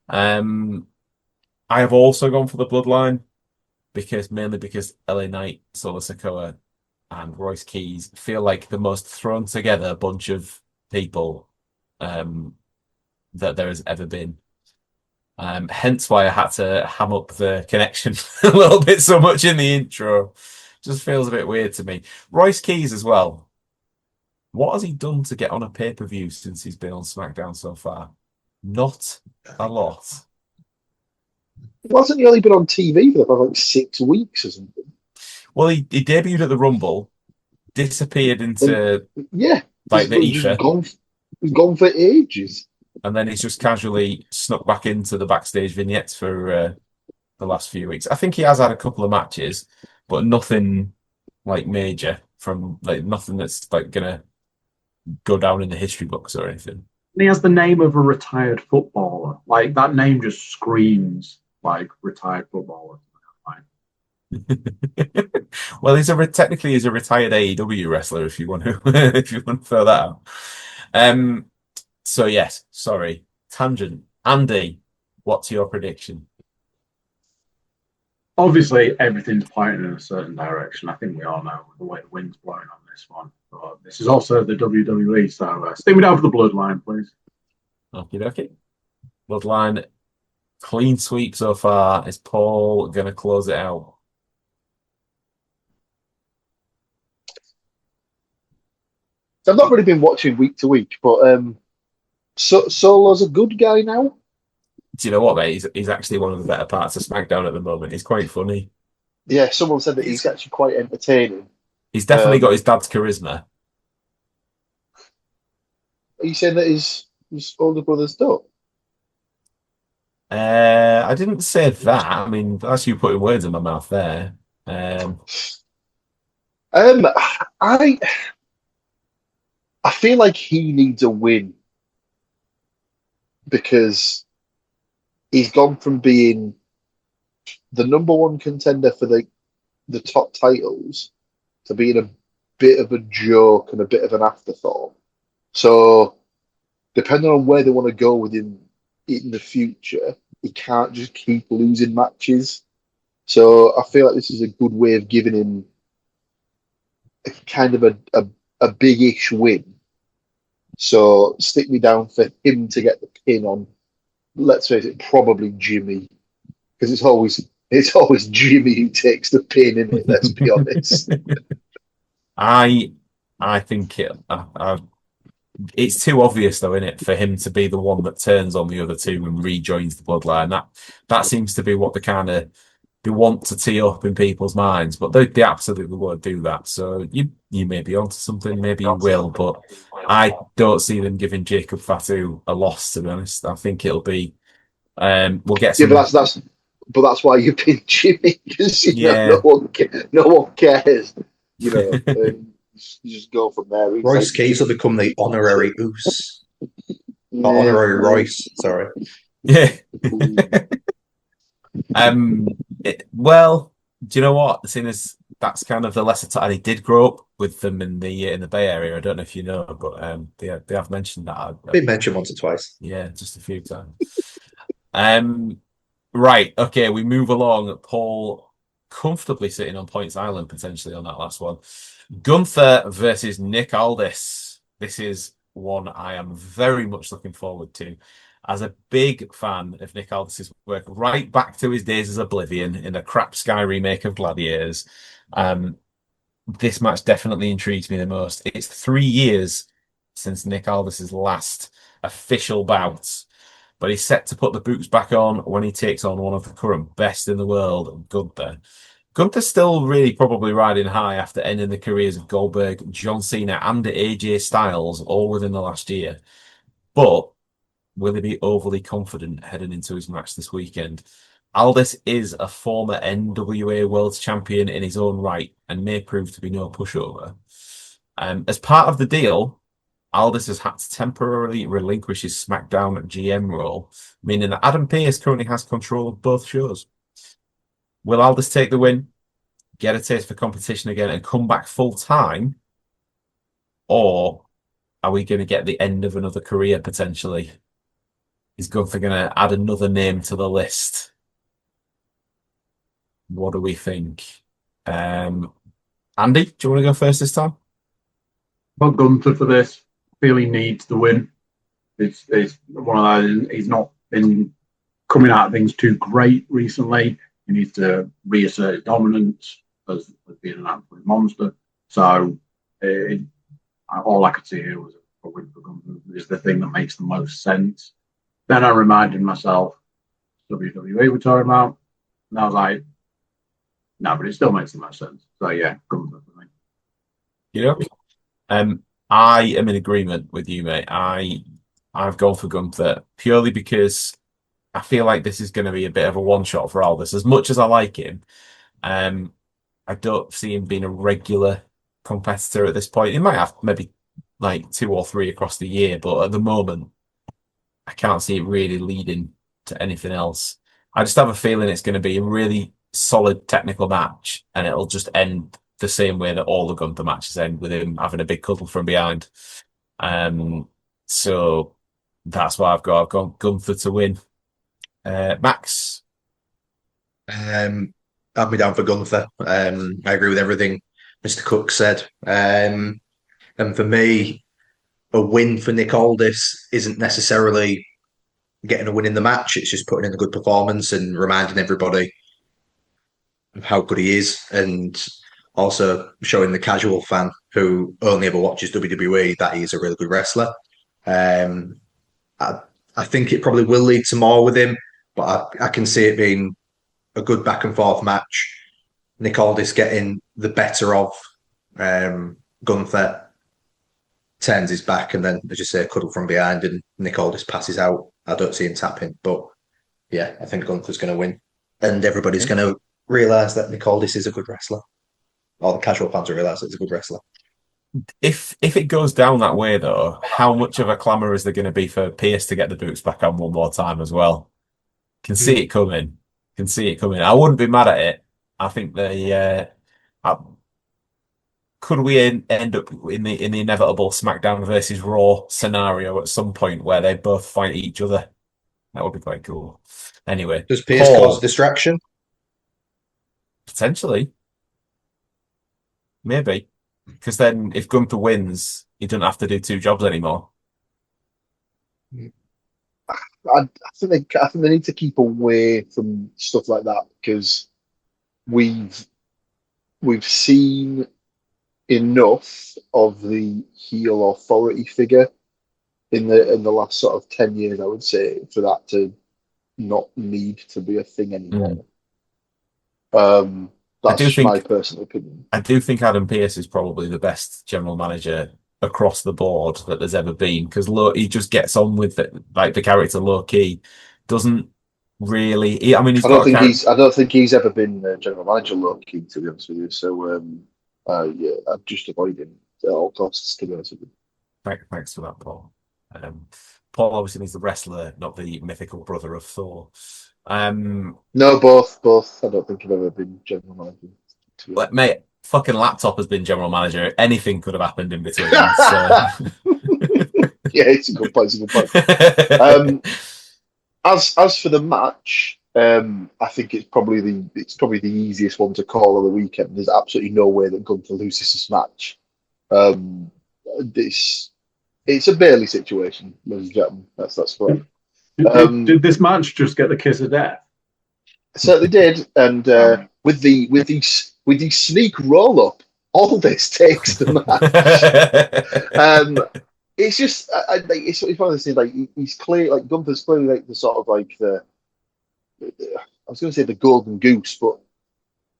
I have also gone for the Bloodline mainly because LA Knight, Solo Sikoa, and Royce Keys feel like the most thrown together bunch of people that there has ever been. Hence why I had to ham up the connection a little bit so much in the intro. Just feels a bit weird to me. Royce Keys as well. What has he done to get on a pay-per-view since he's been on SmackDown so far? Not a lot. Wasn't he only been on TV for about 6 weeks or something? Well, he debuted at the Rumble, disappeared into the ether. He's gone for ages. And then he's just casually snuck back into the backstage vignettes for the last few weeks. I think he has had a couple of matches, but nothing like major nothing that's like gonna go down in the history books or anything. He has the name of a retired footballer. Like that name just screams like retired footballer. Well, technically he's a retired AEW wrestler if you want to if you want to throw that out. So yes, sorry, tangent. Andy, what's your prediction? Obviously, everything's pointing in a certain direction. I think we all know the way the wind's blowing on this one. But this is also the WWE, so stick me down for the Bloodline, please. Okie dokie. Bloodline, clean sweep so far. Is Paul going to close it out? I've not really been watching week to week, but Solo's a good guy now. Do you know what, mate? He's actually one of the better parts of SmackDown at the moment. He's quite funny. Yeah, someone said that he's actually quite entertaining. He's definitely got his dad's charisma. Are you saying that his older brother's don't? I didn't say that. I mean, that's you putting words in my mouth there. I feel like he needs a win because he's gone from being the number one contender for the top titles to being a bit of a joke and a bit of an afterthought. So, depending on where they want to go with him in the future, he can't just keep losing matches. So, I feel like this is a good way of giving him a kind of a big-ish win. So, stick me down for him to get the pin on, let's face it, probably Jimmy, because it's always Jimmy who takes the pin in it. Let's be honest. I I think it's too obvious, though, isn't it, for him to be the one that turns on the other two and rejoins the bloodline. That seems to be what they want to tee up in people's minds, but they absolutely won't do that. So you may be onto something, maybe you will, but I don't see them giving Jacob Fatu a loss. To be honest, I think it'll be we'll get some. Yeah, but that's why you pin Jimmy, because Yeah. no one cares. You just go from there. Royce Keys will become the honorary Oos. Or honorary Royce, sorry. Yeah. Well, do you know what? Seeing as that's kind of the lesser time, he did grow up with them in the Bay Area. I don't know if you know, but they have mentioned that. Been mentioned once or twice. Yeah, just a few times. Right. Okay, we move along. Paul comfortably sitting on Points Island potentially on that last one. Gunther versus Nick Aldis. This is one I am very much looking forward to. As a big fan of Nick Aldis's work, right back to his days as Oblivion in the crap Sky remake of Gladiators, this match definitely intrigues me the most. It's 3 years since Nick Aldis's last official bout, but he's set to put the boots back on when he takes on one of the current best in the world, Gunther. Gunther's still really probably riding high after ending the careers of Goldberg, John Cena, and AJ Styles all within the last year. But will he be overly confident heading into his match this weekend? Aldis is a former NWA World Champion in his own right and may prove to be no pushover. As part of the deal, Aldis has had to temporarily relinquish his SmackDown GM role, meaning that Adam Pearce currently has control of both shows. Will Aldis take the win, get a taste for competition again, and come back full time? Or are we going to get the end of another career potentially? Is Gunther going to add another name to the list? What do we think? Andy, do you want to go first this time? But Gunther for this. Feel he needs the win. It's one of those. He's not been coming out of things too great recently. He needs to reassert his dominance as being an absolute monster. So all I could see here was a win for Gunther is the thing that makes the most sense. Then I reminded myself WWE were talking about, and I was like, no, but it still makes the most sense. So yeah, Gunther for me. You know, I am in agreement with you, mate. I've gone for Gunther purely because I feel like this is going to be a bit of a one-shot for Aldis. As much as I like him, I don't see him being a regular competitor at this point. He might have maybe like 2 or 3 across the year, but at the moment, I can't see it really leading to anything else. I just have a feeling it's going to be a really solid technical match, and it'll just end the same way that all the Gunther matches end, with him having a big cuddle from behind. So that's why I've gone Gunther to win. Max? I'd be down for Gunther. I agree with everything Mr. Cook said. And for me, a win for Nick Aldis isn't necessarily getting a win in the match. It's just putting in a good performance and reminding everybody of how good he is, and also showing the casual fan who only ever watches WWE that he is a really good wrestler. I think it probably will lead to more with him, but I can see it being a good back and forth match. Nick Aldis getting the better of Gunther, turns his back, and then, as you say, cuddle from behind, and Nick Aldis passes out. I don't see him tapping, but yeah, I think Gunther's going to win, and everybody's going to realise that Nick Aldis is a good wrestler. Or the casual fans will realise that he's a good wrestler. If it goes down that way, though, how much of a clamour is there going to be for Pearce to get the boots back on one more time as well? Can see it coming. I wouldn't be mad at it. I think could we end up in the inevitable SmackDown versus Raw scenario at some point where they both fight each other? That would be quite cool. Anyway, does Pearce cause a distraction? Potentially, maybe, because then if Gunther wins, he doesn't have to do 2 jobs anymore. I think they need to keep away from stuff like that, because we've seen enough of the heel authority figure in the last sort of 10 years, I would say, for that to not need to be a thing anymore. That's my personal opinion. I do think Adam Pearce is probably the best general manager across the board that there's ever been, because he just gets on with it, like the character low key. Doesn't really. I mean, I don't think he's ever been general manager low key, to be honest with you. So yeah, I'd just avoid him at all costs, to be honest with you. Thanks for that, Paul. Paul obviously needs the wrestler, not the mythical brother of Thor. No, both. I don't think I've ever been general manager. Mate, fucking laptop has been general manager. Anything could have happened in between. So. Yeah, it's a good point. As for the match, I think it's probably the easiest one to call on the weekend. There's absolutely no way that Gunther loses this match. It's a Bailey situation, ladies and gentlemen. That's correct. Did this match just get the kiss of death? It certainly did, and with the sneak roll up, all this takes the match. It's just it's one of those things. Like he's clear, like Gunther's clearly like the sort of like I was going to say the golden goose, but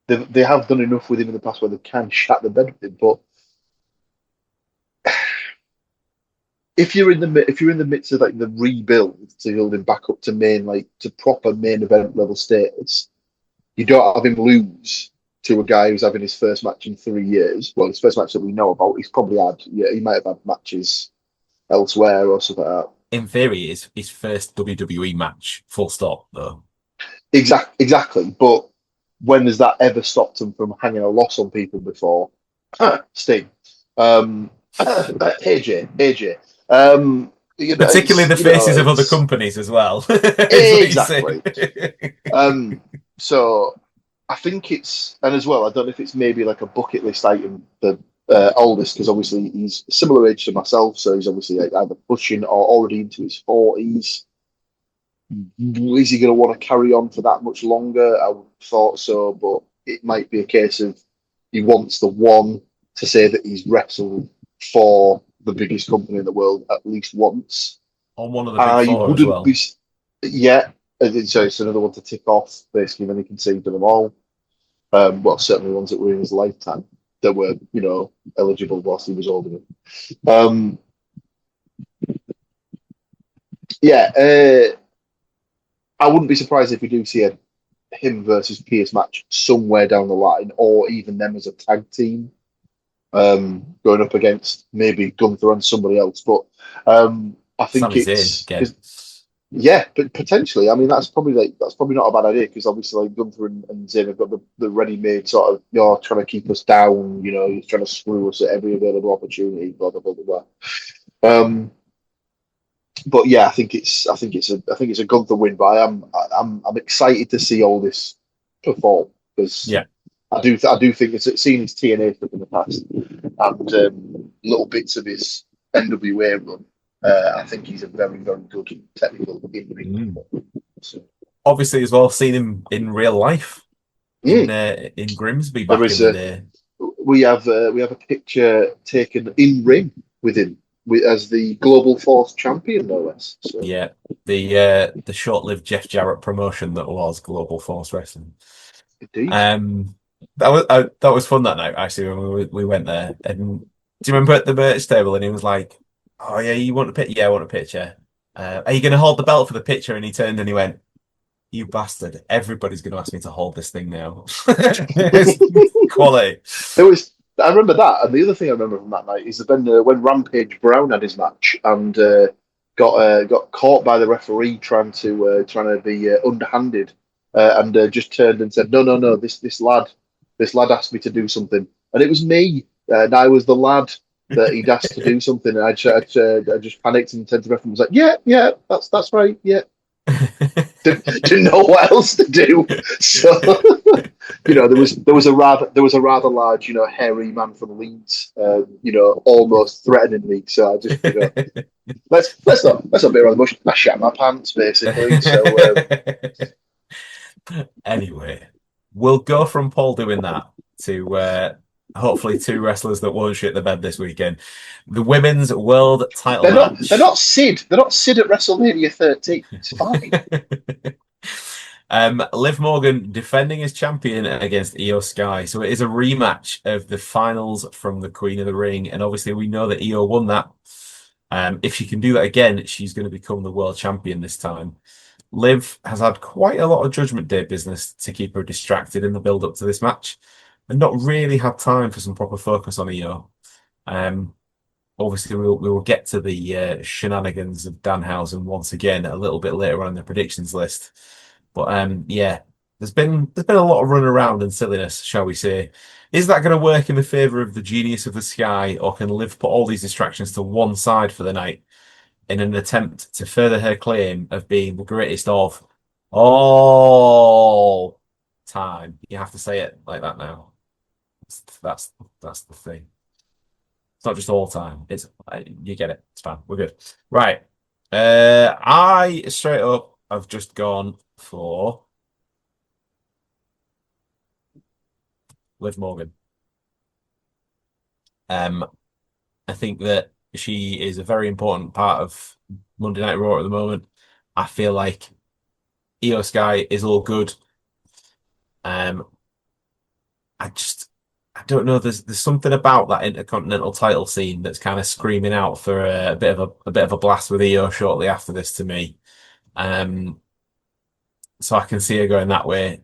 they have done enough with him in the past where they can shat the bed with him. But if you're in the midst of like the rebuild to build him back up to proper main event level status, you don't have him lose to a guy who's having his first match in 3 years. Well, his first match that we know about. He's probably he might have had matches elsewhere or something like that. In theory, it's his first WWE match, full stop, though. Exactly. But when has that ever stopped him from hanging a loss on people before? Sting. AJ. Particularly the faces of other companies as well. Exactly. So I think and as well, I don't know if it's maybe like a bucket list item for oldest, because obviously he's a similar age to myself, so he's obviously like either pushing or already into his 40s. Is he going to want to carry on for that much longer? I thought so, but it might be a case of he wants the one to say that he's wrestled for the biggest company in the world at least once. On one of the big four as well. So it's another one to tick off, basically, then he can see them all. Well, certainly ones that were in his lifetime that were, eligible whilst he was old enough. I wouldn't be surprised if we do see him versus Pierce match somewhere down the line, or even them as a tag team, going up against maybe Gunther and somebody else. But I think but potentially. I mean, that's probably not a bad idea, because obviously like Gunther and Zayn have got the ready-made sort of, you're trying to keep us down, you're trying to screw us at every available opportunity, blah blah blah blah blah. But yeah, I think it's a Gunther win. But I'm excited to see all this perform, because I do think it's seen his TNA stuff in the past and little bits of his NWA run. I think he's a very, very good technical in-ring. So. Obviously, as well, seen him in real life in Grimsby back in the day. We have a picture taken in ring with him as the Global Force champion, no less. So. Yeah, the short-lived Jeff Jarrett promotion that was Global Force Wrestling. Indeed. That was fun that night, actually, when we went there. And do you remember at the merch table? And he was like, "Oh yeah, you want a picture? Yeah, I want a picture. Are you going to hold the belt for the picture?" And he turned and he went, "You bastard! Everybody's going to ask me to hold this thing now." Quality. I remember that, and the other thing I remember from that night is when Rampage Brown had his match and got caught by the referee trying to be underhanded, and just turned and said, "No, this lad asked me to do something, and it was me, and I was the lad that he'd asked to do something." And I just panicked and turned to the referee and was like, "Yeah, that's right, yeah." Didn't know what else to do. So there was a rather large, hairy man from Leeds, almost threatening me. So I just let's not be around the bush. I shat my pants, basically. So anyway, we'll go from Paul doing that to hopefully two wrestlers that won't shit the bed this weekend. The women's world title They're not. match. They're not Sid. They're not Sid at WrestleMania 13. It's fine. Liv Morgan defending as champion against Io Sky. So it is a rematch of the finals from the Queen of the Ring. And obviously we know that Io won that. If she can do that again, she's going to become the world champion this time. Liv has had quite a lot of Judgment Day business to keep her distracted in the build up to this match and not really had time for some proper focus on Io. Obviously, we will get to the shenanigans of Danhausen once again a little bit later on in the predictions list. But yeah, there's been a lot of run around and silliness, shall we say. Is that going to work in the favour of the genius of the Sky, or can Liv put all these distractions to one side for the night in an attempt to further her claim of being the greatest of all time? You have to say it like that now. That's the thing. It's not just all time. It's you get it. It's fine. We're good. Right. I straight up have just gone for Liv Morgan. I think that she is a very important part of Monday Night Raw at the moment. I feel like Io Sky is all good. I don't know. There's something about that Intercontinental title scene that's kind of screaming out for a bit of a blast with Io shortly after this to me. So I can see her going that way.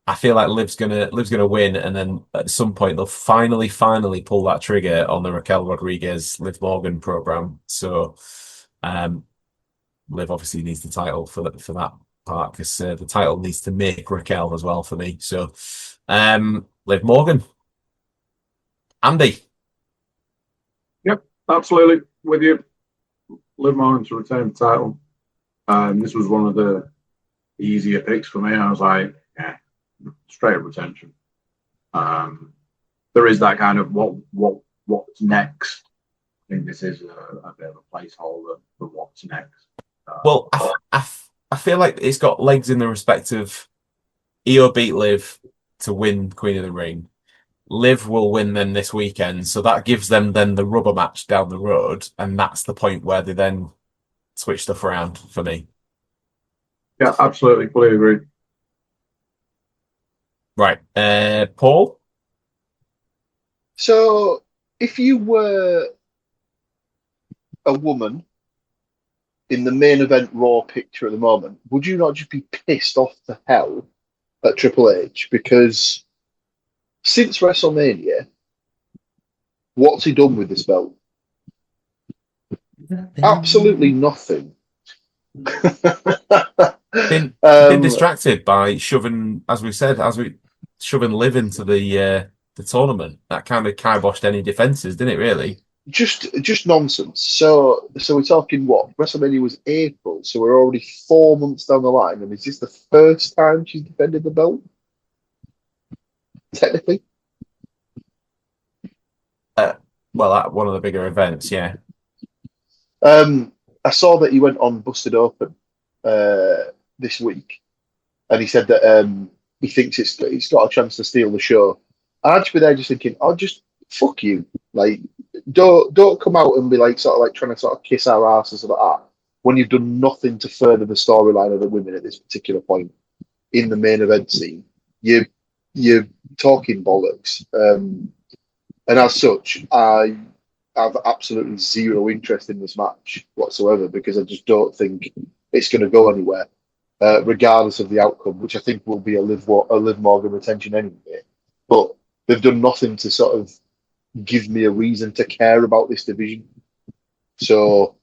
I feel like Liv's gonna win, and then at some point they'll finally pull that trigger on the Raquel Rodriguez Liv Morgan program. So Liv obviously needs the title for that part because the title needs to make Raquel as well for me. So Liv Morgan. Andy. Yep, absolutely with you. Liv Morgan to retain the title. This was one of the easier picks for me. I was like, yeah, straight up retention. There is that kind of what's next. I think this is a bit of a placeholder for what's next. Well, I feel like it's got legs in the respect of Io beat Liv to win Queen of the Ring. Liv will win then this weekend, so that gives them then the rubber match down the road, and that's the point where they then switch stuff around for me. Yeah, absolutely, fully agree. Right, Paul. So, if you were a woman in the main event Raw picture at the moment, would you not just be pissed off to hell at Triple H? Because since WrestleMania, what's he done with this belt? Absolutely nothing. Been distracted by shoving, as we said, shoving Liv into the tournament. That kind of kiboshed any defenses, didn't it? Really. Just nonsense. So we're talking what? WrestleMania was April, so we're already 4 months down the line, and is this the first time she's defended the belt? Technically. Well, at one of the bigger events, yeah. I saw that he went on Busted Open this week, and he said that he thinks it's got a chance to steal the show. I'd just be there just thinking, oh, just fuck you. Like, don't come out and be like sort of like trying to sort of kiss our asses like that when you've done nothing to further the storyline of the women at this particular point in the main event scene. You're talking bollocks. And as such, I have absolutely zero interest in this match whatsoever because I just don't think it's going to go anywhere, regardless of the outcome, which I think will be a Liv Morgan retention anyway. But they've done nothing to sort of give me a reason to care about this division. So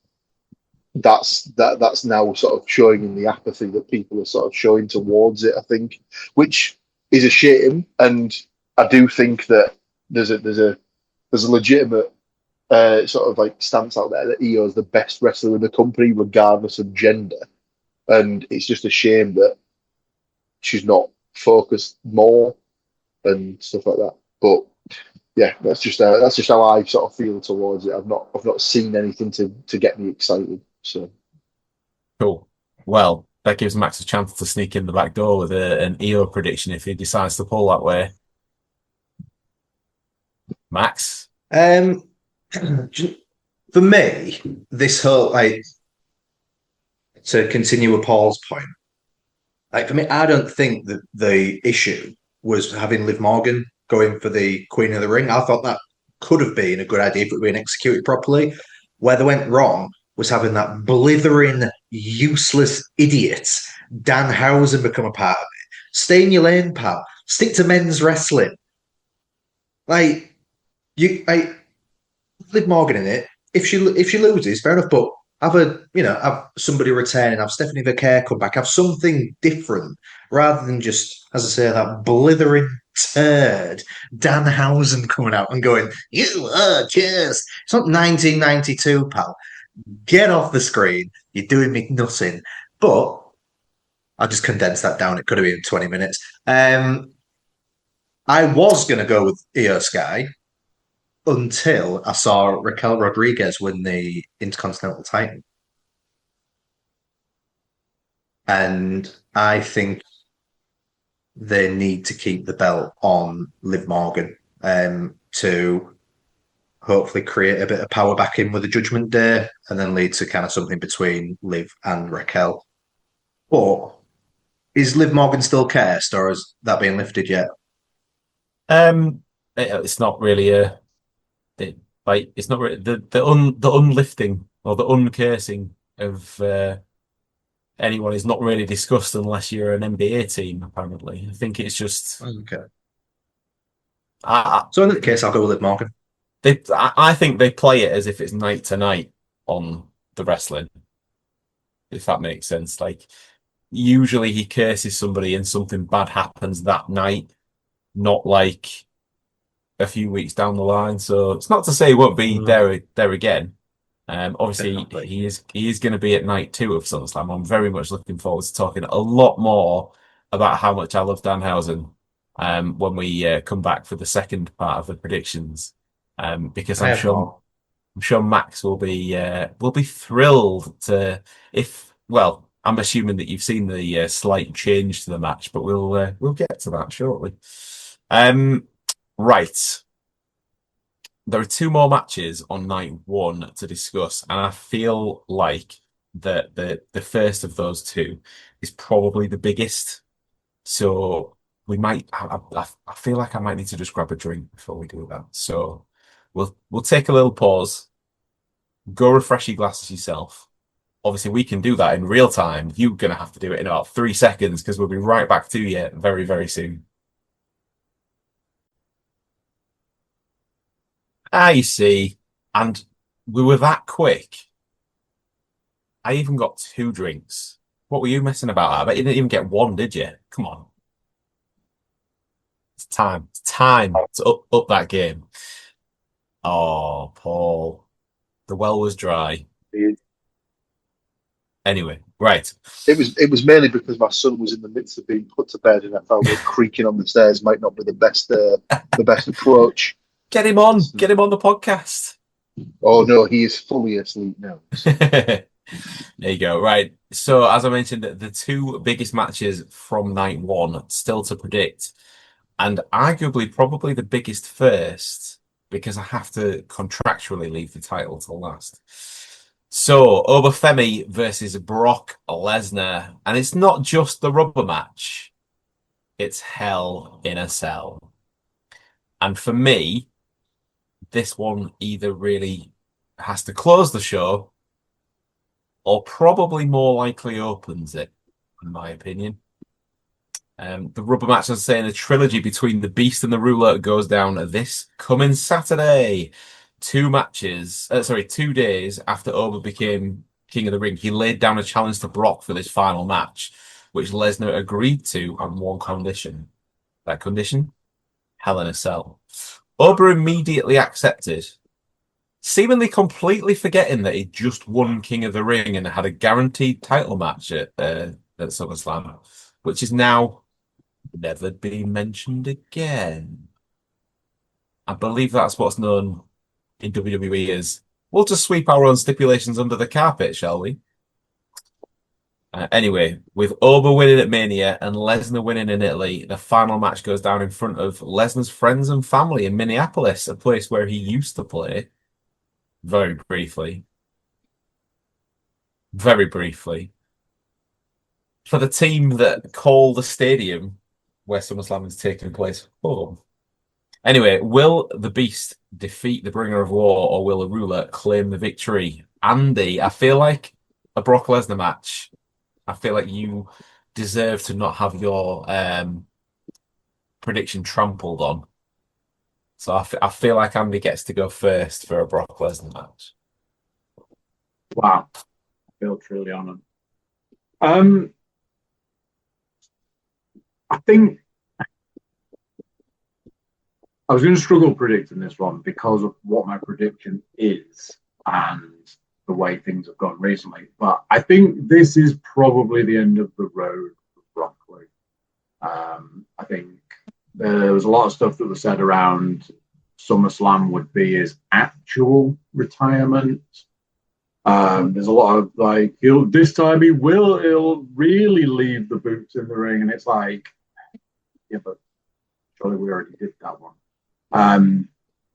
that's now sort of showing in the apathy that people are sort of showing towards it, I think, which is a shame. And I do think that there's a legitimate sort of like stance out there that Io is the best wrestler in the company, regardless of gender. And it's just a shame that she's not focused more and stuff like that. But yeah, that's just how I sort of feel towards it. I've not seen anything to get me excited. So cool. Well, that gives Max a chance to sneak in the back door with an Io prediction if he decides to pull that way. Max? For me, this whole to continue with Paul's point, for me, I don't think that the issue was having Liv Morgan going for the Queen of the Ring. I thought that could have been a good idea if it had been executed properly. Where they went wrong was having that blithering, useless idiot Danhausen become a part of it. Stay in your lane, pal. Stick to men's wrestling. Liv Morgan in it. If she loses, fair enough. But have somebody return and have Stephanie Vercaer come back. Have something different rather than just, as I say, that blithering turd Danhausen coming out and going, "You are cheers." It's not 1992, pal. Get off the screen. You're doing me nothing. But I'll just condense that down. It could have been 20 minutes. I was going to go with Io Sky until I saw Raquel Rodriguez win the Intercontinental title. And I think they need to keep the belt on Liv Morgan to hopefully create a bit of power back in with the Judgment Day and then lead to kind of something between Liv and Raquel. But is Liv Morgan still cursed, or has that been lifted yet? It's not really it's not really the unlifting or the uncursing of anyone is not really discussed unless you're an NBA team. Apparently, I think it's just okay. So in that case, I'll go with Liv Morgan. I think they play it as if it's night to night on the wrestling, if that makes sense. Like, usually he curses somebody and something bad happens that night, not like a few weeks down the line. So it's not to say he won't be there again. Obviously, definitely. he is going to be at night 2 of SummerSlam. I'm very much looking forward to talking a lot more about how much I love Danhausen when we come back for the second part of the predictions. Because I'm sure Max will be thrilled to I'm assuming that you've seen the slight change to the match, but we'll get to that shortly. Right. There are 2 more matches on night 1 to discuss, and I feel like the first of those 2 is probably the biggest. So we might. I feel like I might need to just grab a drink before we do that. So we'll take a little pause. Go refresh your glasses yourself. Obviously, we can do that in real time. You're gonna have to do it in about 3 seconds because we'll be right back to you very, very soon. You see, and we were that quick. I even got 2 drinks. What were you messing about? I bet you didn't even get 1, did you? Come on. It's time. It's time to up that game. Oh, Paul. The well was dry. Anyway, right. It was mainly because my son was in the midst of being put to bed, and I felt that creaking on the stairs might not be the best approach. Get him on the podcast. Oh no, he is fully asleep now. There you go. Right. So as I mentioned, the 2 biggest matches from night 1 still to predict, and arguably probably the biggest first because I have to contractually leave the title till last. So Obafemi versus Brock Lesnar, and it's not just the rubber match; it's Hell in a Cell. And for me, this one either really has to close the show or probably more likely opens it, in my opinion. The rubber match, as I say, in the trilogy between the Beast and the Ruler goes down this coming Saturday. 2 days after Oba became King of the Ring, he laid down a challenge to Brock for this final match, which Lesnar agreed to on one condition. That condition? Hell in a Cell. Oba immediately accepted, seemingly completely forgetting that he just won King of the Ring and had a guaranteed title match at SummerSlam, which is now never been mentioned again. I believe that's what's known in WWE as, we'll just sweep our own stipulations under the carpet, shall we? Anyway, with Oba winning at Mania and Lesnar winning in Italy, the final match goes down in front of Lesnar's friends and family in Minneapolis, a place where he used to play very briefly. Very briefly. For the team that call the stadium where SummerSlam is taking place home. Anyway, will the Beast defeat the Bringer of War, or will Arula claim the victory? Andy, I feel like a Brock Lesnar match. I feel like you deserve to not have your prediction trampled on. So I feel like Andy gets to go first for a Brock Lesnar match. Wow. I feel truly honoured. I think I was going to struggle predicting this one because of what my prediction is and the way things have gone recently. But I think this is probably the end of the road for Brock Lesnar. I think there was a lot of stuff that was said around SummerSlam would be his actual retirement. There's a lot of like, he'll really leave the boots in the ring, and it's like, yeah, but surely we already did that one.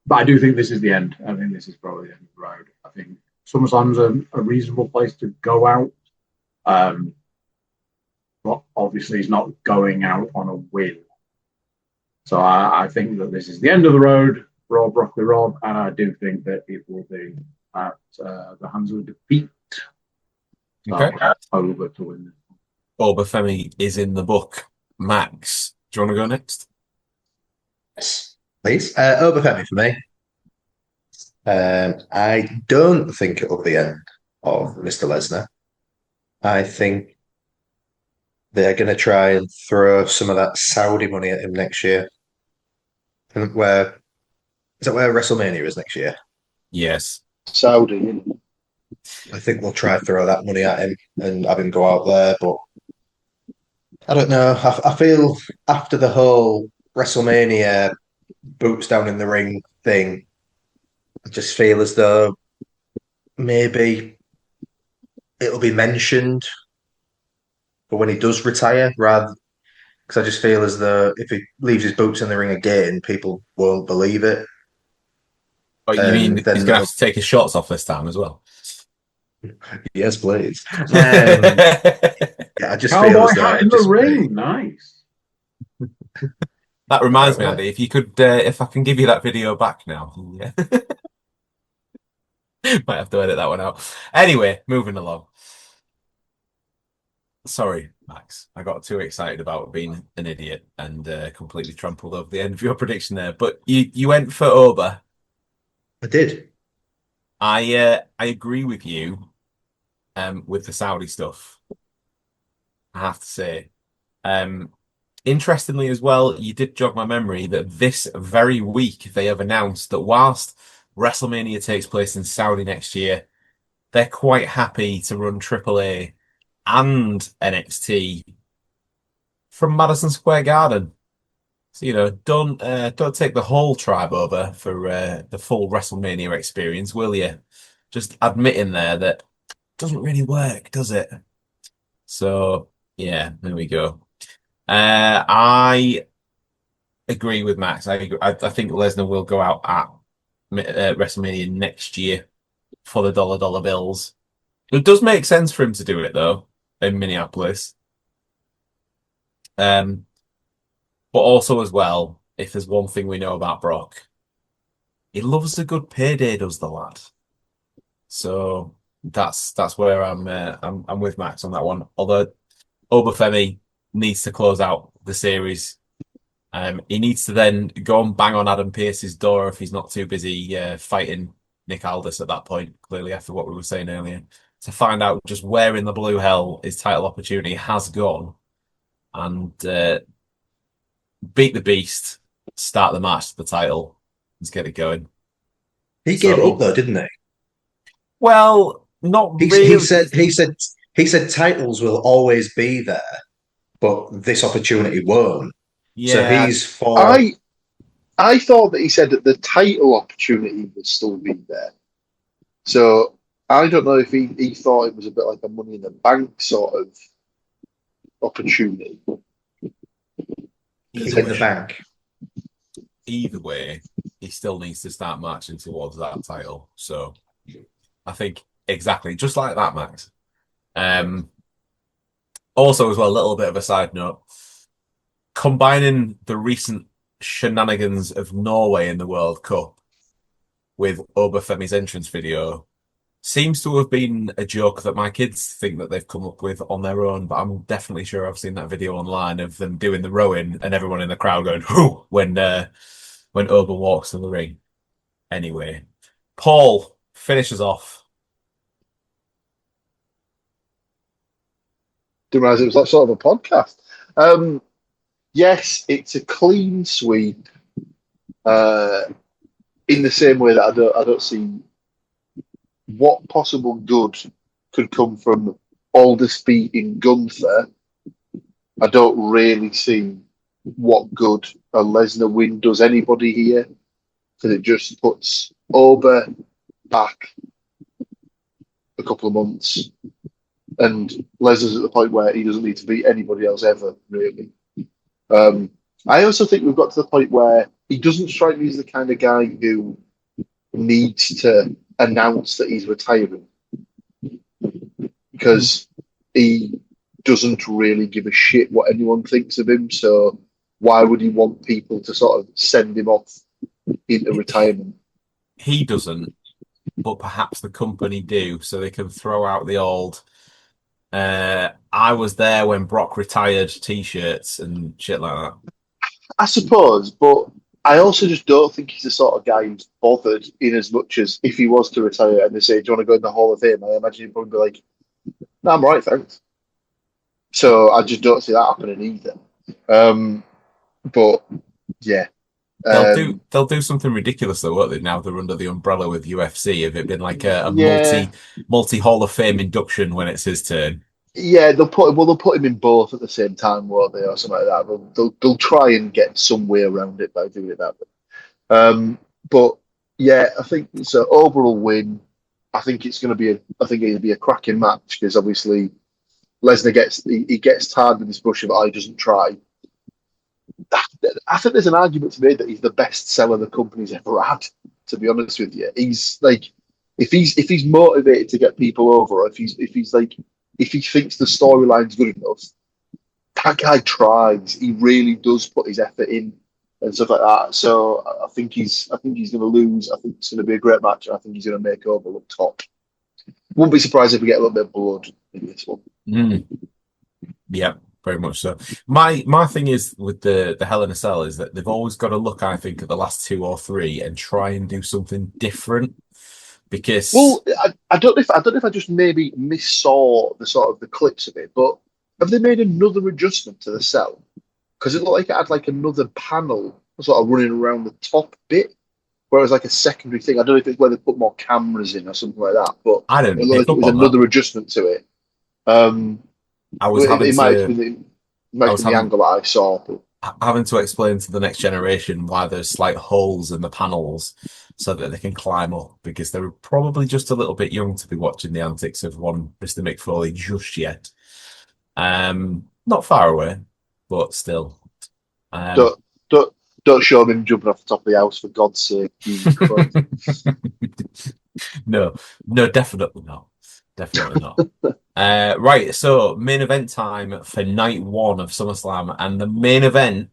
But I do think this is the end. I think this is probably the end of the road. I think SummerSlam's a reasonable place to go out. But obviously he's not going out on a win. So I think that this is the end of the road for old Broccoli Rob, and I do think that it will be at the hands of a defeat. So Okay. Over to win. Oba Femi is in the book. Max, do you want to go next? Yes, please. Oba Femi for me. I don't think it'll be the end of Mr. Lesnar. I think they're going to try and throw some of that Saudi money at him next year. And is that where WrestleMania is next year? Yes. Saudi, you know. I think they'll try and throw that money at him and have him go out there, but I don't know. I feel after the whole WrestleMania boots down in the ring thing, I just feel as though maybe it'll be mentioned for when he does retire, rather because I just feel as though if he leaves his boots in the ring again, people won't believe it. But you mean he's going to have to take his shorts off this time as well? Yes, please. Yeah, I just feel as though hat in the ring, nice. That reminds me, Andy, if you could, if I can give you that video back now. Yeah. Might have to edit that one out. Anyway, moving along. Sorry, Max. I got too excited about being an idiot and completely trampled over the end of your prediction there. But you went for Oba. I did. I agree with you with the Saudi stuff. I have to say. Interestingly as well, you did jog my memory that this very week they have announced that whilst WrestleMania takes place in Saudi next year, they're quite happy to run AAA and NXT from Madison Square Garden. So, don't take the whole tribe over for the full WrestleMania experience, will you? Just admitting there that it doesn't really work, does it? So, yeah, there we go. I agree with Max. I think Lesnar will go out at WrestleMania next year for the dollar bills. It does make sense for him to do it though in Minneapolis. But also as well, if there's one thing we know about Brock, he loves a good payday, does the lad. So that's where I'm with Max on that one. Although Oba Femi needs to close out the series. He needs to then go and bang on Adam Pearce's door if he's not too busy fighting Nick Aldis at that point, clearly after what we were saying earlier, to find out just where in the blue hell his title opportunity has gone and beat the Beast, start the match to the title, let's get it going. He gave it up though, didn't he? Well, not really. He said titles will always be there, but this opportunity won't. Yeah. So he's for. I thought that he said that the title opportunity would still be there. So I don't know if he thought it was a bit like a Money in the Bank sort of opportunity. It's in the bank. Either way, he still needs to start marching towards that title. So I think exactly just like that, Max. Also, as well, a little bit of a side note, combining the recent shenanigans of Norway in the World Cup with Obafemi's entrance video seems to have been a joke that my kids think that they've come up with on their own, but I'm definitely sure I've seen that video online of them doing the rowing and everyone in the crowd going "Hoo!" when Oba walks to the ring. Anyway, Paul finishes off. Didn't realise it was like sort of a podcast. Yes, it's a clean sweep. In the same way that I don't see what possible good could come from Aldous beating Gunther. I don't really see what good a Lesnar win does anybody here, because it just puts Oba back a couple of months, and Lesnar's at the point where he doesn't need to beat anybody else ever, really. I also think we've got to the point where he doesn't strike me as the kind of guy who needs to announce that he's retiring, because he doesn't really give a shit what anyone thinks of him. So why would he want people to sort of send him off into retirement? He doesn't, but perhaps the company do, so they can throw out the old I was there when Brock retired t-shirts and shit like that. I suppose, but I also just don't think he's the sort of guy who's bothered, in as much as if he was to retire and they say, "Do you want to go in the Hall of Fame?" I imagine he'd probably be like, "No, I'm all right, thanks." So I just don't see that happening either. But yeah, They'll do something ridiculous though, won't they? Now they're under the umbrella with UFC. Have it been like a yeah, multi Hall of Fame induction when it's his turn? yeah. They'll put him in both at the same time, won't they, or something like that? They'll try and get some way around it by doing it that way. But yeah, I think so. Overall win. I think it'll be a cracking match, because obviously Lesnar gets tired with this bush of he doesn't try. I think there's an argument to be made that he's the best seller the company's ever had. To be honest with you, he's like, if he's motivated to get people over, or if he thinks the storyline's good enough, that guy tries. He really does put his effort in and stuff like that. So I think he's going to lose. I think it's going to be a great match. I think he's going to make Over look top. Wouldn't be surprised if we get a little bit of blood in this one. Yeah, very much so. My thing is with the Hell in a Cell is that they've always got to look, I think, at the last 2 or 3 and try and do something different. Because I don't know if I just maybe missaw the sort of the clips of it, but have they made another adjustment to the cell? Because it looked like it had like another panel sort of running around the top bit, where it was like a secondary thing. I don't know if it's where they put more cameras in or something like that, but I don't it looked like it was another adjustment to it. I was it might have been the angle that I saw. But having to explain to the next generation why there's slight holes in the panels so that they can climb up, because they're probably just a little bit young to be watching the antics of one Mr. Mick Foley just yet. Not far away, but still. Don't show him jumping off the top of the house, for God's sake. No, definitely not. Definitely not. Right, so main event time for night 1 of SummerSlam, and the main event,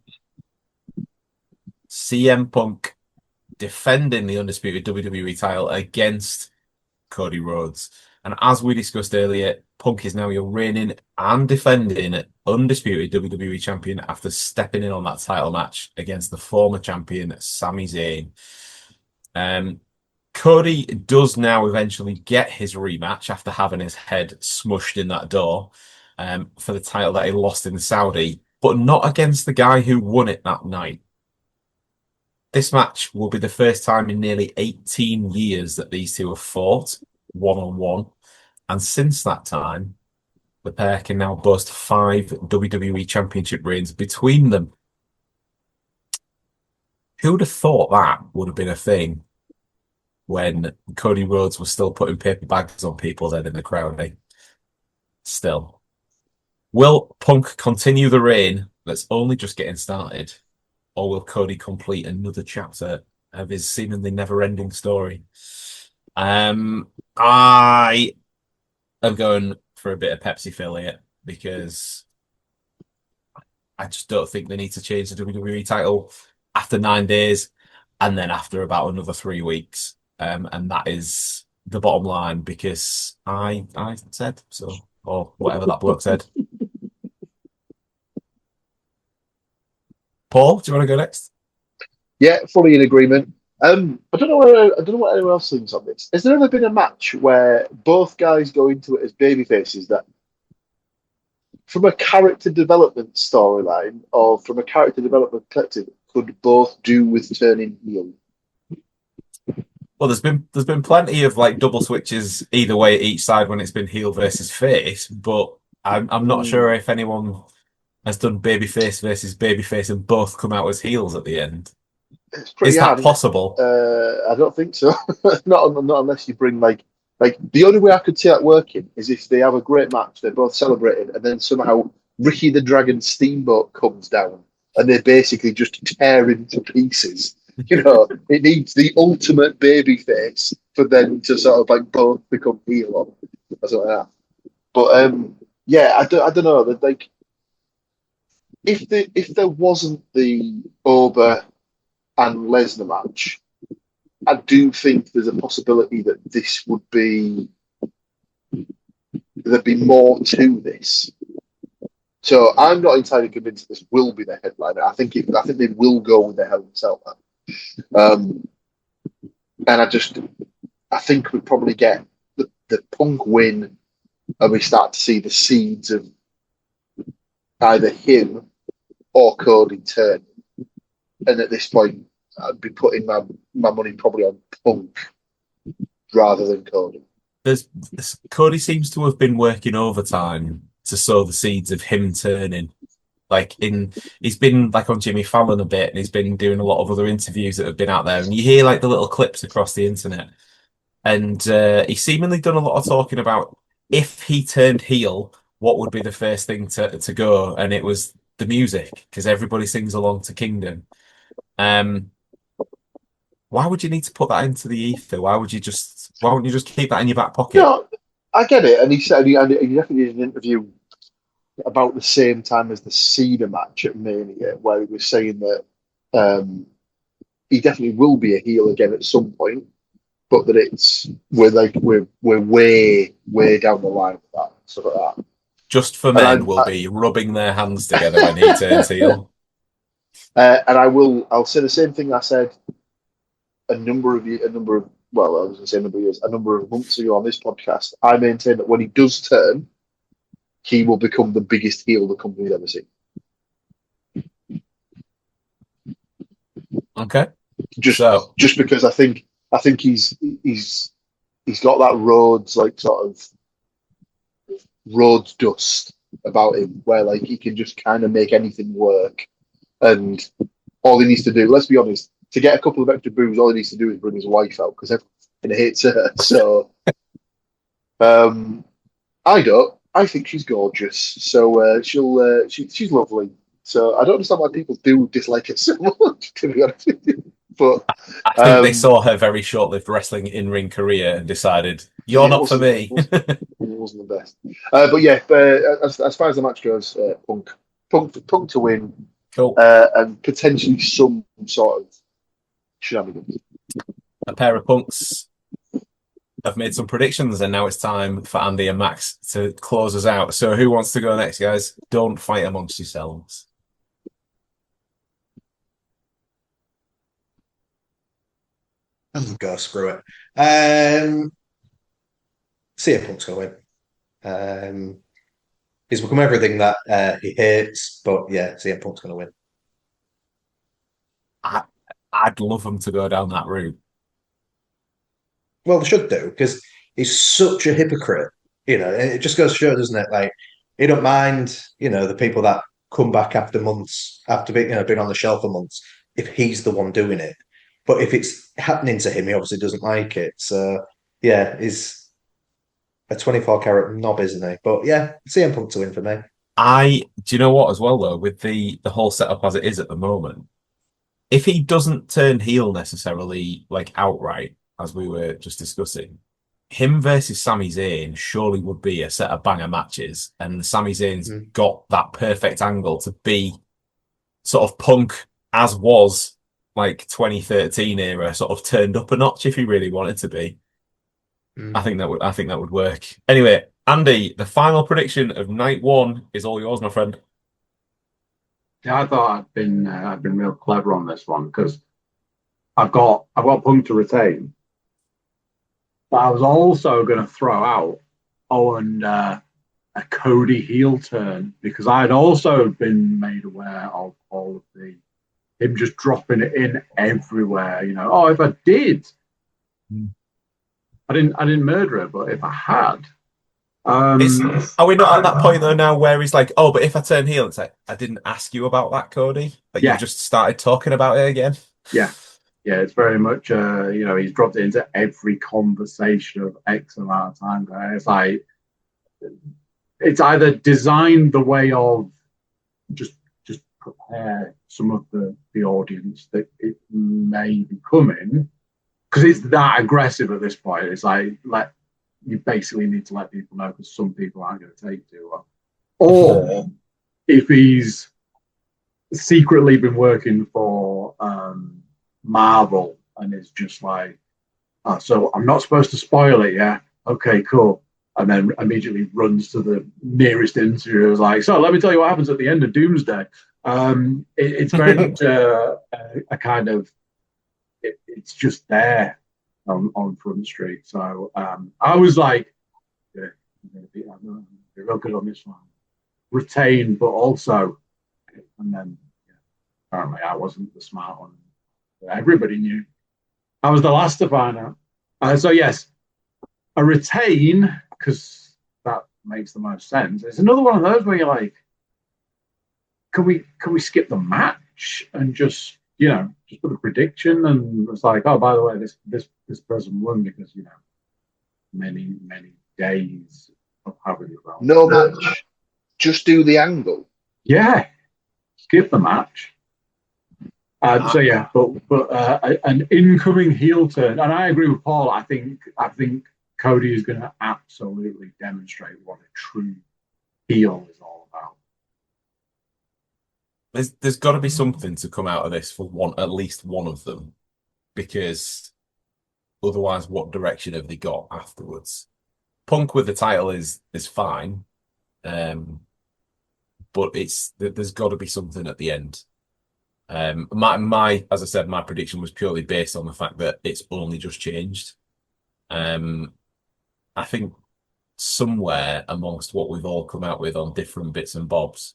CM Punk defending the undisputed WWE title against Cody Rhodes. And as we discussed earlier, Punk is now your reigning and defending undisputed WWE champion after stepping in on that title match against the former champion Sami Zayn. Cody does now eventually get his rematch after having his head smushed in that door for the title that he lost in Saudi, but not against the guy who won it that night. This match will be the first time in nearly 18 years that these two have fought one-on-one. And since that time, the pair can now boast 5 WWE Championship reigns between them. Who would have thought that would have been a thing when Cody Rhodes was still putting paper bags on people then in the crowd, eh? Still. Will Punk continue the reign that's only just getting started, or will Cody complete another chapter of his seemingly never-ending story? I am going for a bit of Pepsi fill here because I just don't think they need to change the WWE title after 9 days and then after about another 3 weeks. And that is the bottom line because I said so, or whatever that bloke said. Paul, do you want to go next? Yeah, fully in agreement. I don't know what anyone else thinks on this. Has there ever been a match where both guys go into it as babyfaces that, from a character development storyline or from a character development perspective, could both do with turning heel? Well, there's been plenty of like double switches either way at each side when it's been heel versus face, but I'm not sure if anyone has done babyface versus babyface and both come out as heels at the end. It's pretty Is hard, that possible? I don't think so. not unless you bring like the only way I could see that working is if they have a great match, they're both celebrating, and then somehow Ricky the Dragon Steamboat comes down and they basically just tear into pieces. You know, it needs the ultimate baby face for them to sort of like both become heel or something like that. But yeah, I don't know. That like if there wasn't the Ober and Lesnar match, I do think there's a possibility that this would be there'd be more to this. So I'm not entirely convinced this will be the headliner. I think they will go with the Hell in a Cell match. And I think we probably get the Punk win, and we start to see the seeds of either him or Cody turn. And at this point, I'd be putting my money probably on Punk rather than Cody. Cody seems to have been working overtime to sow the seeds of him turning. He's been like on Jimmy Fallon a bit, and he's been doing a lot of other interviews that have been out there, and you hear like the little clips across the internet. And he's seemingly done a lot of talking about if he turned heel, what would be the first thing to go, and it was the music because everybody sings along to Kingdom. Why would you need to put that into the ether? Why wouldn't you just keep that in your back pocket? No, I get it. And he said he definitely did an interview about the same time as the Cena match at Mania, where he was saying that he definitely will be a heel again at some point, but that we're way down the line with that stuff like that. Just for Men will be rubbing their hands together when he turns heel. And I'll say the same thing I said a number of years ago on this podcast. I maintain that when he does turn, he will become the biggest heel the company's ever seen. Okay. Just because I think he's got that Rhodes like sort of Rhodes dust about him, where like he can just kind of make anything work, and all he needs to do, let's be honest, to get a couple of extra boos, all he needs to do is bring his wife out because everyone hates her. So, I don't. I think she's gorgeous. So she's lovely. So I don't understand why people do dislike her so much, to be honest with you. But I think they saw her very short-lived wrestling in-ring career and decided, "You're not for me." It wasn't the best. But yeah, as far as the match goes, Punk to win. Cool. And potentially some sort of shenanigans. A pair of punks have made some predictions, and now it's time for Andy and Max to close us out. So who wants to go next, guys? Don't fight amongst yourselves. Go screw it. CM Punk's going to win. He's become everything that he hates, but yeah, CM Punk's going to win. I'd love him to go down that route. Well, they should do, because he's such a hypocrite. You know, it just goes to show, doesn't it? Like, he don't mind, the people that come back after months, after being on the shelf for months, if he's the one doing it. But if it's happening to him, he obviously doesn't like it. So, yeah, he's a 24 carat knob, isn't he? But yeah, CM Punk to win for me. Do you know what as well though, with the whole setup as it is at the moment, if he doesn't turn heel necessarily like outright, as we were just discussing, him versus Sami Zayn surely would be a set of banger matches, and Sami Zayn's got that perfect angle to be sort of Punk as was like 2013 era, sort of turned up a notch if he really wanted to be. I think that would work. Anyway, Andy, the final prediction of night one is all yours, my friend. Yeah, I thought I'd been real clever on this one because I've got Punk to retain, but I was also going to throw out a Cody heel turn because I'd also been made aware of all of him just dropping it in everywhere. You know, if I did, I didn't murder her, but if I had. Are we not at that point though now where he's like, oh, but if I turn heel, it's like, I didn't ask you about that, Cody, but you just started talking about it again. Yeah, it's very much, he's dropped it into every conversation of X amount of time. It's like, it's either designed the way of just prepare some of the audience that it may be coming, because it's that aggressive at this point. It's like, you basically need to let people know because some people aren't going to take too well. Or if he's secretly been working for Marvel and is just like, so I'm not supposed to spoil it, yeah? Okay, cool. And then immediately runs to the nearest interviewer, is like, so let me tell you what happens at the end of Doomsday. It's very much a kind of, it's just there on Front Street. So I was like, I'm going to be real good on this one. Retain, but also, and then apparently I wasn't the smart one. Everybody knew. I was the last to find out. So yes, a retain, because that makes the most sense. It's another one of those where you're like, can we skip the match and just put a prediction, and it's like, oh, by the way, this person won because many days of having it wrong. No match, just do the angle. Yeah, skip the match. So yeah, but an incoming heel turn, and I agree with Paul. I think Cody is going to absolutely demonstrate what a true heel is all about. There's got to be something to come out of this for at least one of them, because otherwise, what direction have they got afterwards? Punk with the title is fine, but there's got to be something at the end. My as I said, my prediction was purely based on the fact that it's only just changed. I think somewhere amongst what we've all come out with on different bits and bobs,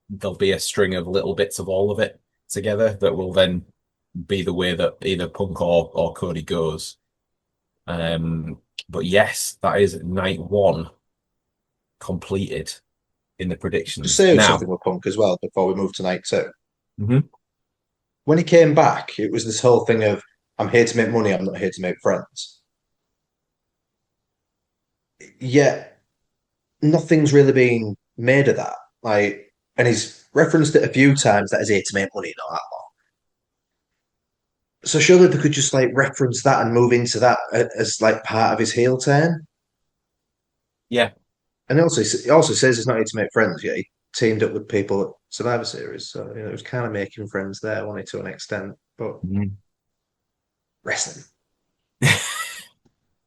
there'll be a string of little bits of all of it together that will then be the way that either Punk or Cody goes. But yes, that is night one completed in the predictions. Just say something with Punk as well before we move to night two. Mm-hmm. When he came back, it was this whole thing of, I'm here to make money, I'm not here to make friends. Yet nothing's really been made of that. And he's referenced it a few times that he's here to make money, not that long. So surely they could just reference that and move into that as part of his heel turn. Yeah. And he also says he's not here to make friends. Yeah, he teamed up with people at Survivor Series, so it was kind of making friends there, wasn't it, to an extent. But wrestling.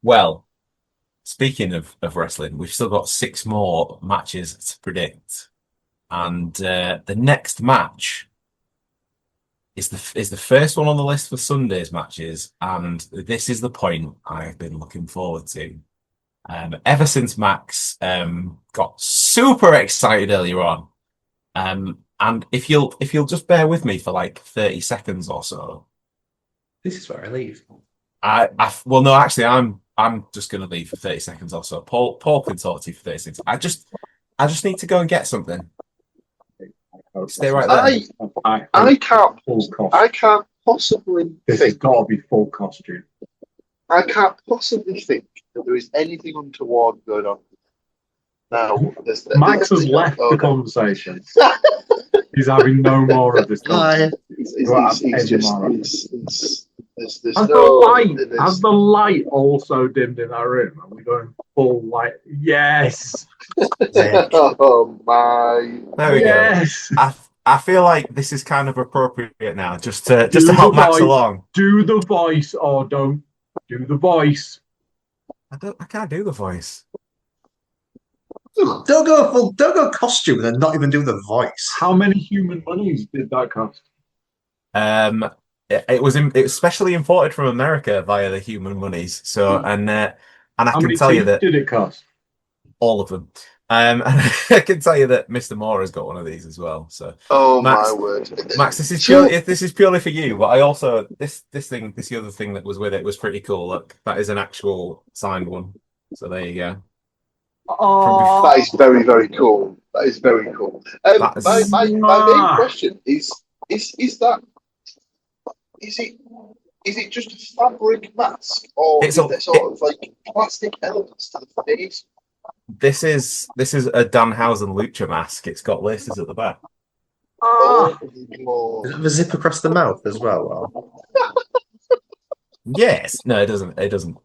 Well, speaking of wrestling, we've still got 6 more matches to predict, and the next match is the first one on the list for Sunday's matches, and this is the point I've been looking forward to. Ever since Max got super excited earlier on, and if you'll just bear with me for 30 seconds or so. This is where I leave. Well, no, actually, I'm just going to leave for 30 seconds or so. Paul can talk to you for 30 seconds. I just need to go and get something. Stay right there. I can't possibly This has got to be full costume. I can't possibly think that there is anything untoward going on. Now, Max has left the conversation. He's having no more of this conversation. Has the light also dimmed in our room? Are we going full light? Yes. Oh my! There we go. I feel like this is kind of appropriate now, just to help Max along. Do the voice or don't do the voice. I can't do the voice. Don't go costume and then not even do the voice. How many human monies did that cost? It was especially imported from America via the human monies. So and I can tell you that did it cost? All of them. And I can tell you that Mr. Moore has got one of these as well. So, my word, Max, this is purely for you. But I also this other thing that was with it was pretty cool. Look, that is an actual signed one. So there you go. Oh, that is very, very cool. That is very cool. My main question is it just a fabric mask, or is there sort of like plastic elements to the face? This is a Danhausen lucha mask. It's got laces at the back. Oh, does it have a zip across the mouth as well? Yes. No, it doesn't. It doesn't.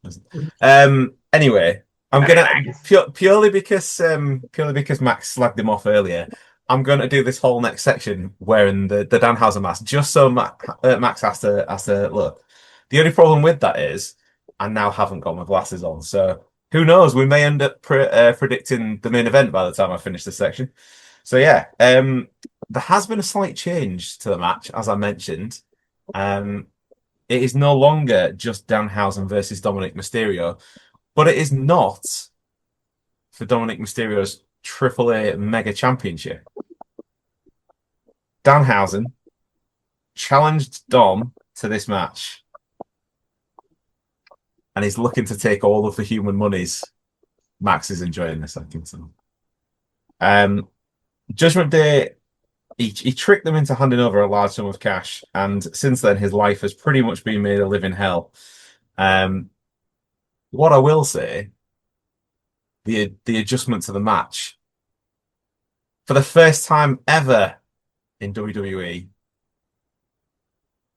Anyway, I'm gonna purely because Max slagged him off earlier. I'm going to do this whole next section wearing the Danhausen mask, just so Max has to look. The only problem with that is I now haven't got my glasses on, so who knows? We may end up predicting the main event by the time I finish this section. So yeah, there has been a slight change to the match, as I mentioned. It is no longer just Danhausen versus Dominic Mysterio, but it is not for Dominic Mysterio's AAA Mega Championship. Danhausen challenged Dom to this match, and he's looking to take all of the human monies. Max is enjoying this, I think so. Judgment Day, he tricked them into handing over a large sum of cash, and since then his life has pretty much been made a living hell. What I will say, the adjustment to the match, for the first time ever in WWE,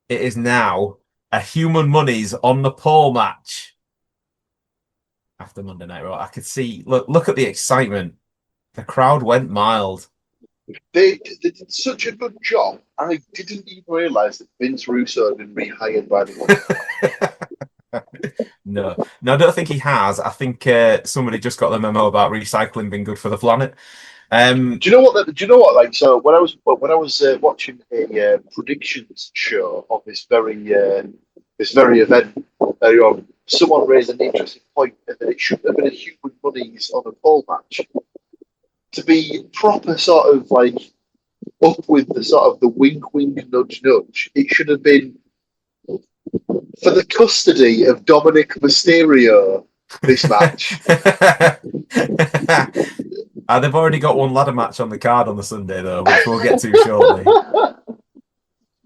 it is now a human monies on the pole match. After Monday Night Raw, I could see. Look at the excitement. The crowd went mild. They did such a good job. I didn't even realise that Vince Russo had been rehired by the No, I don't think he has. I think somebody just got the memo about recycling being good for the planet. Do you know what? Like, so when I was watching a predictions show of this very event, someone raised an interesting point that it shouldn't have been a human monies on a pole match. To be proper sort of like up with the sort of the wink nudge nudge, it should have been for the custody of Dominic Mysterio. This match. They've already got one ladder match on the card on the Sunday though, which we'll get to shortly.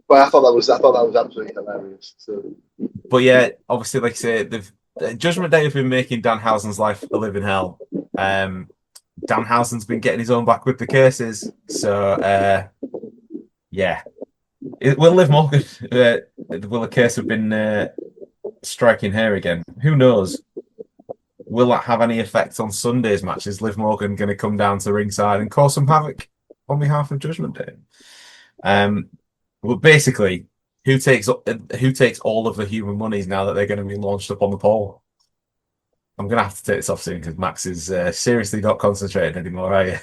But I thought that was absolutely hilarious. So. But yeah, obviously, like I say, Judgment Day have been making Danhausen's life a living hell. Danhausen's been getting his own back with the curses. So yeah, will Liv Morgan will a curse have been striking her again? Who knows? Will that have any effect on Sunday's match? Is Liv Morgan going to come down to ringside and cause some havoc on behalf of Judgment Day? Well, basically, who takes all of the human monies now that they're going to be launched up on the pole? I'm going to have to take this off soon because Max is seriously not concentrating anymore, are you?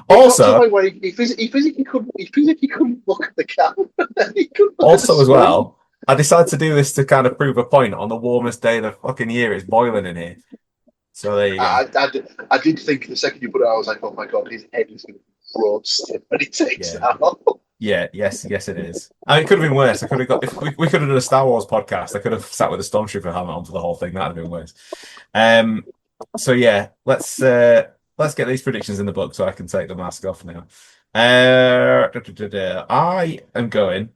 Also, he physically couldn't look at the camera. Also, as well, I decided to do this to kind of prove a point on the warmest day of the fucking year. It's boiling in here. So there you go. I did think the second you put it out, I was like, oh my God, his head is going to roast when he takes it out. Yeah, yes, it is. I mean, it could have been worse. I could have got if we could have done a Star Wars podcast. I could have sat with a Stormtrooper helmet on for the whole thing. That'd have been worse. So yeah, let's get these predictions in the book so I can take the mask off now. I am going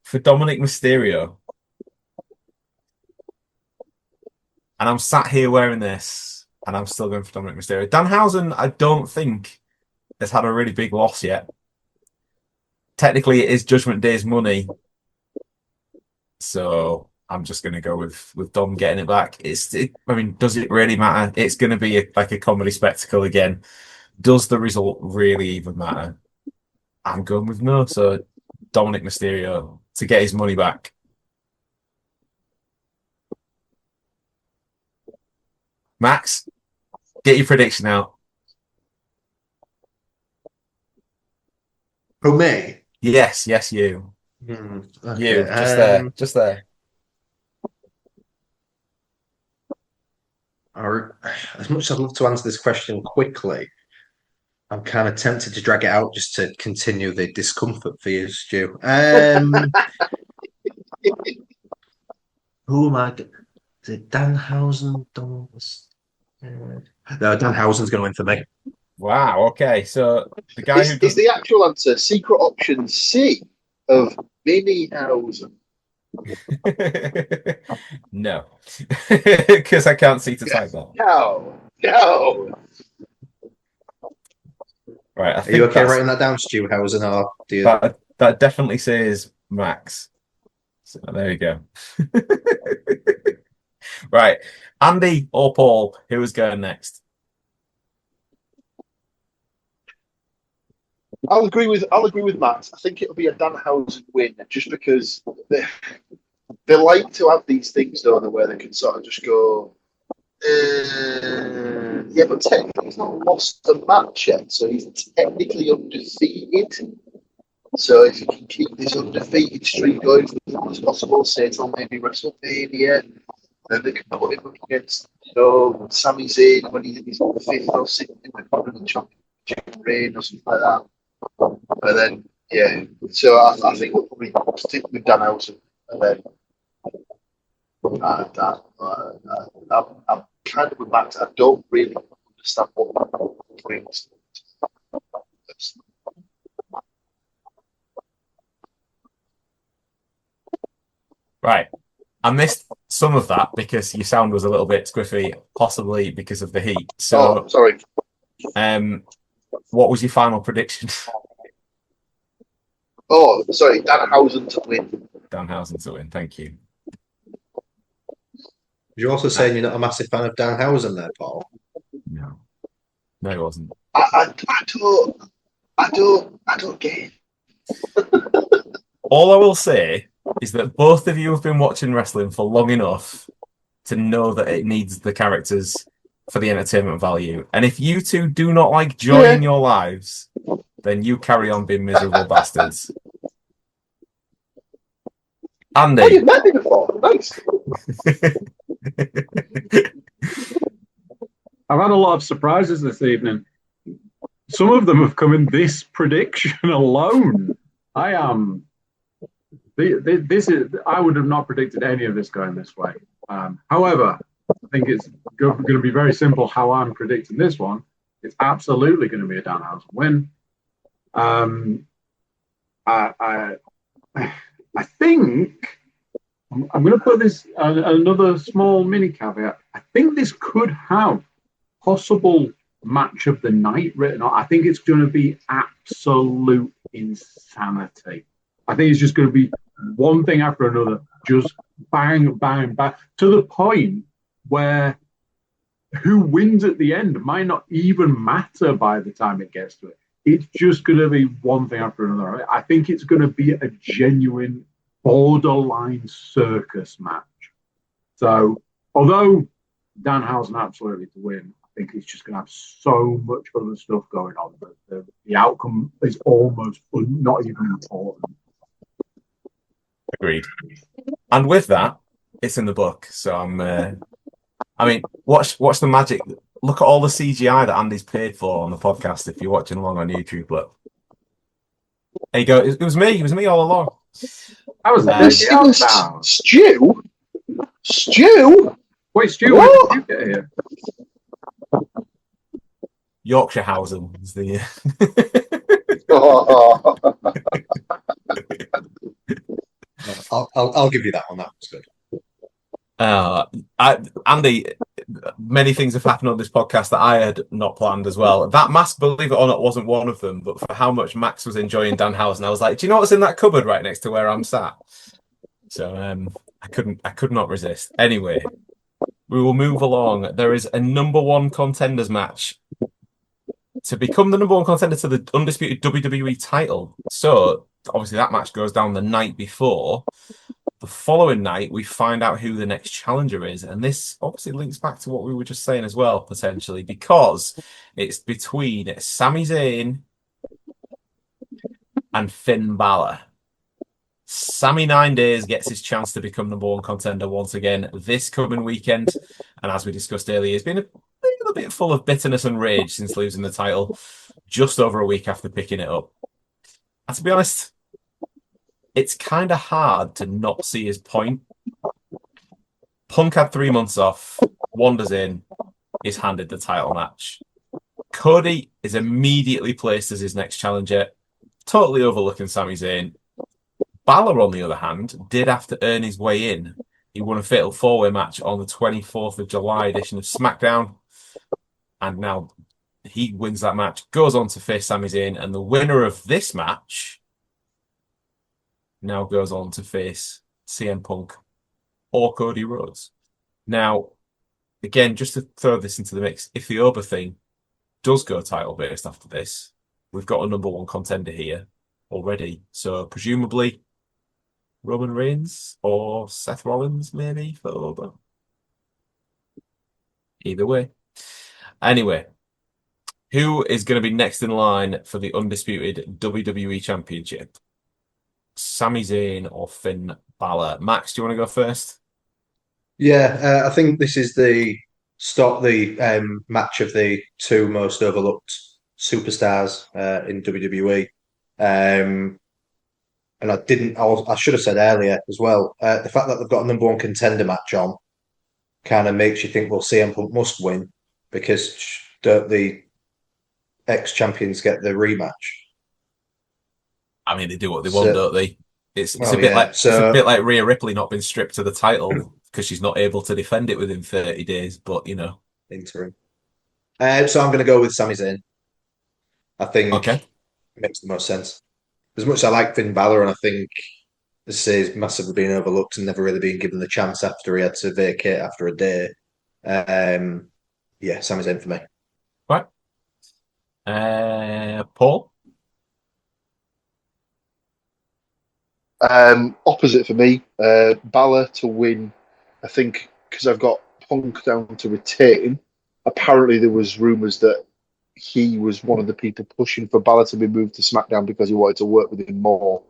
for Dominic Mysterio And I'm sat here wearing this, and I'm still going for Dominic Mysterio. Danhausen, I don't think, has had a really big loss yet. Technically, it is Judgment Day's money. So I'm just going to go with Dom getting it back. I mean, does it really matter? It's going to be like a comedy spectacle again. Does the result really even matter? I'm going with no. So Dominic Mysterio to get his money back. Max, get your prediction out. Who, me? Yes, you. Okay. You, just there. As much as I'd love to answer this question quickly, I'm kind of tempted to drag it out just to continue the discomfort for you, Stu. Who am I? Is it Danhausen? No, Danhausen's going to win for me. Wow, okay. So the guy who is the actual answer secret option C of Minihausen? No, because I can't see to type that. No. Right, Are you okay writing that down, Stu Hausen, or do you... that definitely says Max. So there you go. Right, Andy or Paul, who is going next? I'll agree with Matt. I think it'll be a Danhausen win, just because they like to have these things, don't they, where they can sort of just go, yeah, but technically he's not lost a match yet, so he's technically undefeated. So if you can keep this undefeated streak going for as long as possible, say till maybe WrestleMania, then they can put him up against, Sami Zayn when he's in his 5th or 6th in the championship reign or something like that. And then, yeah, so I think we'll probably stick with Danhausen. And then I'm kind of with Max. I don't really understand what brings. Right. I missed some of that because your sound was a little bit squiffy, possibly because of the heat. So, sorry. What was your final prediction? Oh, sorry, Danhausen to win. Danhausen to win. Thank you. You're also saying you're not a massive fan of Danhausen there, Paul? No, it wasn't. I don't get it. All I will say is that both of you have been watching wrestling for long enough to know that it needs the characters for the entertainment value. And if you two do not like joy in your lives, then you carry on being miserable bastards. Andy. Oh, you've met me before. Nice. I've had a lot of surprises this evening. Some of them have come in this prediction alone. I would have not predicted any of this going this way. However, I think it's going to be very simple how I'm predicting this one. It's absolutely going to be a Danhausen win. I think I'm going to put this another small mini caveat. I think this could have possible match of the night written on. I think it's going to be absolute insanity. I think it's just going to be one thing after another, just bang, bang, bang, to the point where who wins at the end might not even matter by the time it gets to it. It's just going to be one thing after another. I think it's going to be a genuine borderline circus match. So, although Danhausen absolutely to win, I think he's just going to have so much other stuff going on that the outcome is almost not even important. Agreed. And with that, it's in the book. So watch the magic. Look at all the CGI that Andy's paid for on the podcast if you're watching along on YouTube. Look. There you go. It was me. It was me all along. I was Stu? Stu? Wait, Stu, what did you get here? Yorkshire Hausen is the... I'll give you that one. That was good. Andy, many things have happened on this podcast that I had not planned as well. That mask, believe it or not, wasn't one of them. But for how much Max was enjoying Danhausen, I was like, "Do you know what's in that cupboard right next to where I'm sat?" So I could not resist. Anyway, we will move along. There is a number one contenders match to become the number one contender to the undisputed WWE title. So obviously that match goes down the night before. The following night, we find out who the next challenger is. And this obviously links back to what we were just saying as well, potentially, because it's between Sami Zayn and Finn Balor. Sami 9 Days gets his chance to become number one contender once again this coming weekend. And as we discussed earlier, he's been a little bit full of bitterness and rage since losing the title just over a week after picking it up. And to be honest, it's kind of hard to not see his point. Punk had 3 months off, wanders in, is handed the title match. Cody is immediately placed as his next challenger, totally overlooking Sami Zayn. Balor, on the other hand, did have to earn his way in. He won a fatal four-way match on the 24th of July edition of SmackDown, and now he wins that match, goes on to face Sami Zayn, and the winner of this match now goes on to face CM Punk or Cody Rhodes. Now, again, just to throw this into the mix, if the Oba thing does go title-based after this, we've got a number one contender here already. So presumably Roman Reigns or Seth Rollins, maybe, for Oba. Either way. Anyway, who is going to be next in line for the undisputed WWE Championship? Sami Zayn or Finn Balor? Max, do you want to go first? Yeah, I think this is the match of the two most overlooked superstars in WWE. And I should have said earlier as well, the fact that they've got a number one contender match on kind of makes you think, well, CM Punk must win because the ex-champions get the rematch. I mean, they do what they want, don't they? It's Well, a bit yeah. it's a bit like Rhea Ripley not being stripped of the title because she's not able to defend it within 30 days, but you know. Interim. So I'm going to go with Sami Zayn. I think Okay. it makes the most sense. As much as I like Finn Balor, and I think, as I say, he's massively been overlooked and never really been given the chance after he had to vacate after a day. Yeah, Sami Zayn for me. Right. Paul? Opposite for me. Balor to win. I think because I've got Punk down to retain. Apparently, there was rumours that he was one of the people pushing for Balor to be moved to SmackDown because he wanted to work with him more.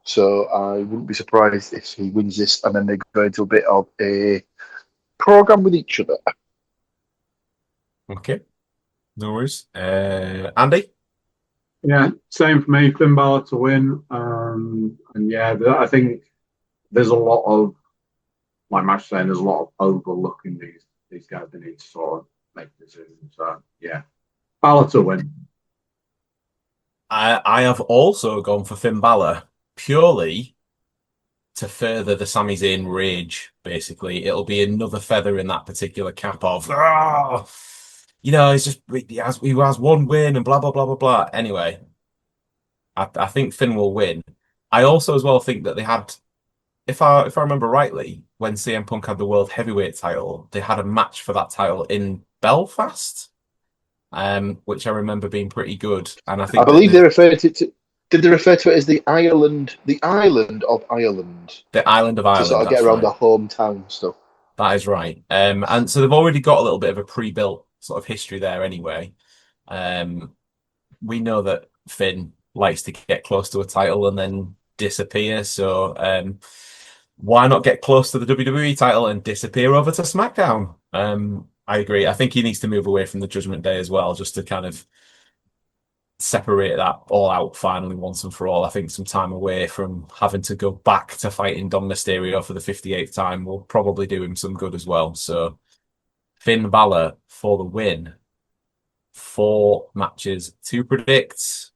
So I wouldn't be surprised if he wins this and then they go into a bit of a program with each other. Okay. No worries. Andy? Yeah, same for me. Finn Balor to win. And yeah, I think there's a lot of, like Max saying, there's a lot of overlooking these guys. They need to sort of make decisions. So yeah, Balor to win. I have also gone for Finn Balor purely to further the Sami Zayn rage, basically. It'll be another feather in that particular cap of, you know, he has one win and blah, blah, blah, blah, blah. Anyway, I think Finn will win. I also as well think that they had, if I remember rightly, when CM Punk had the World Heavyweight title, they had a match for that title in Belfast, which I remember being pretty good. And I think I believe they referred to it. Did they refer to it as the island of Ireland? The island of Ireland. To sort of get around the hometown stuff. That is right. And so they've already got a little bit of a pre-built sort of history there anyway. We know that Finn likes to get close to a title and then disappear. So why not get close to the WWE title and disappear over to SmackDown? I agree. I think he needs to move away from the Judgment Day as well, just to kind of separate that all out finally once and for all. I think some time away from having to go back to fighting Dom Mysterio for the 58th time will probably do him some good as well. So Finn Balor for the win. 4 matches to predict.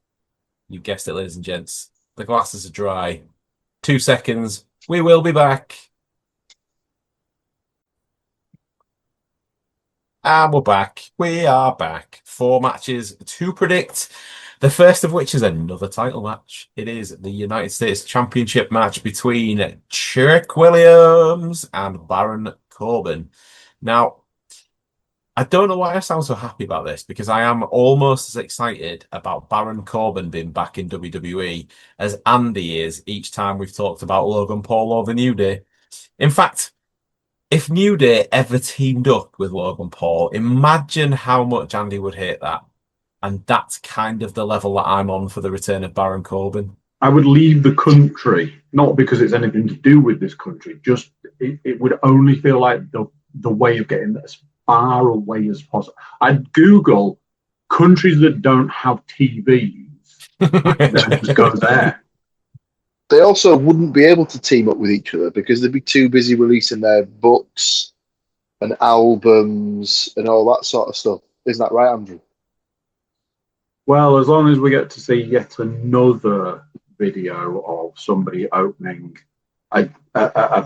You guessed it, ladies and gents. The glasses are dry. 2 seconds. We will be back. And we're back. We are back. 4 matches to predict. The first of which is another title match. It is the United States Championship match between Trick Williams and Baron Corbin. Now, I don't know why I sound so happy about this, because I am almost as excited about Baron Corbin being back in WWE as Andy is each time we've talked about Logan Paul or the New Day. In fact, if New Day ever teamed up with Logan Paul, imagine how much Andy would hate that. And that's kind of the level that I'm on for the return of Baron Corbin. I would leave the country, not because it's anything to do with this country, just it would only feel like the way of getting as far away as possible. I'd Google countries that don't have TVs and then just go there. They also wouldn't be able to team up with each other because they'd be too busy releasing their books and albums and all that sort of stuff. Isn't that right, Andrew? Well, as long as we get to see yet another video of somebody opening a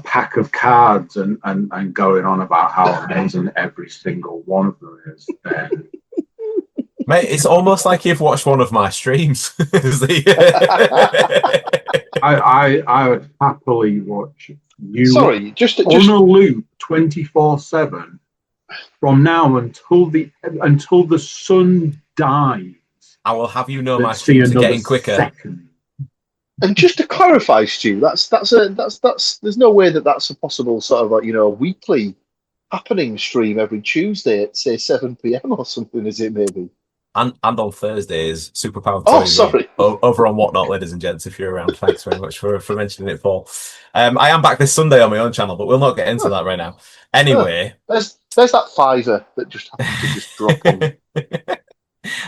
pack of cards and going on about how amazing every single one of them is, then... Mate, it's almost like you've watched one of my streams. I would happily watch you just on a loop 24/7 from now until the sun dies. I will have you know my streams are getting quicker. Second. And just to clarify, Stu, that's there's no way that's a possible sort of weekly happening stream every Tuesday at say 7 p.m. or something, is it maybe? And on Thursdays, Superpower Oh, Toys sorry. over on Whatnot, ladies and gents, if you're around. Thanks very much for mentioning it, Paul. I am back this Sunday on my own channel, but we'll not get into that right now. Anyway. There's that fiver that just happened to just drop on.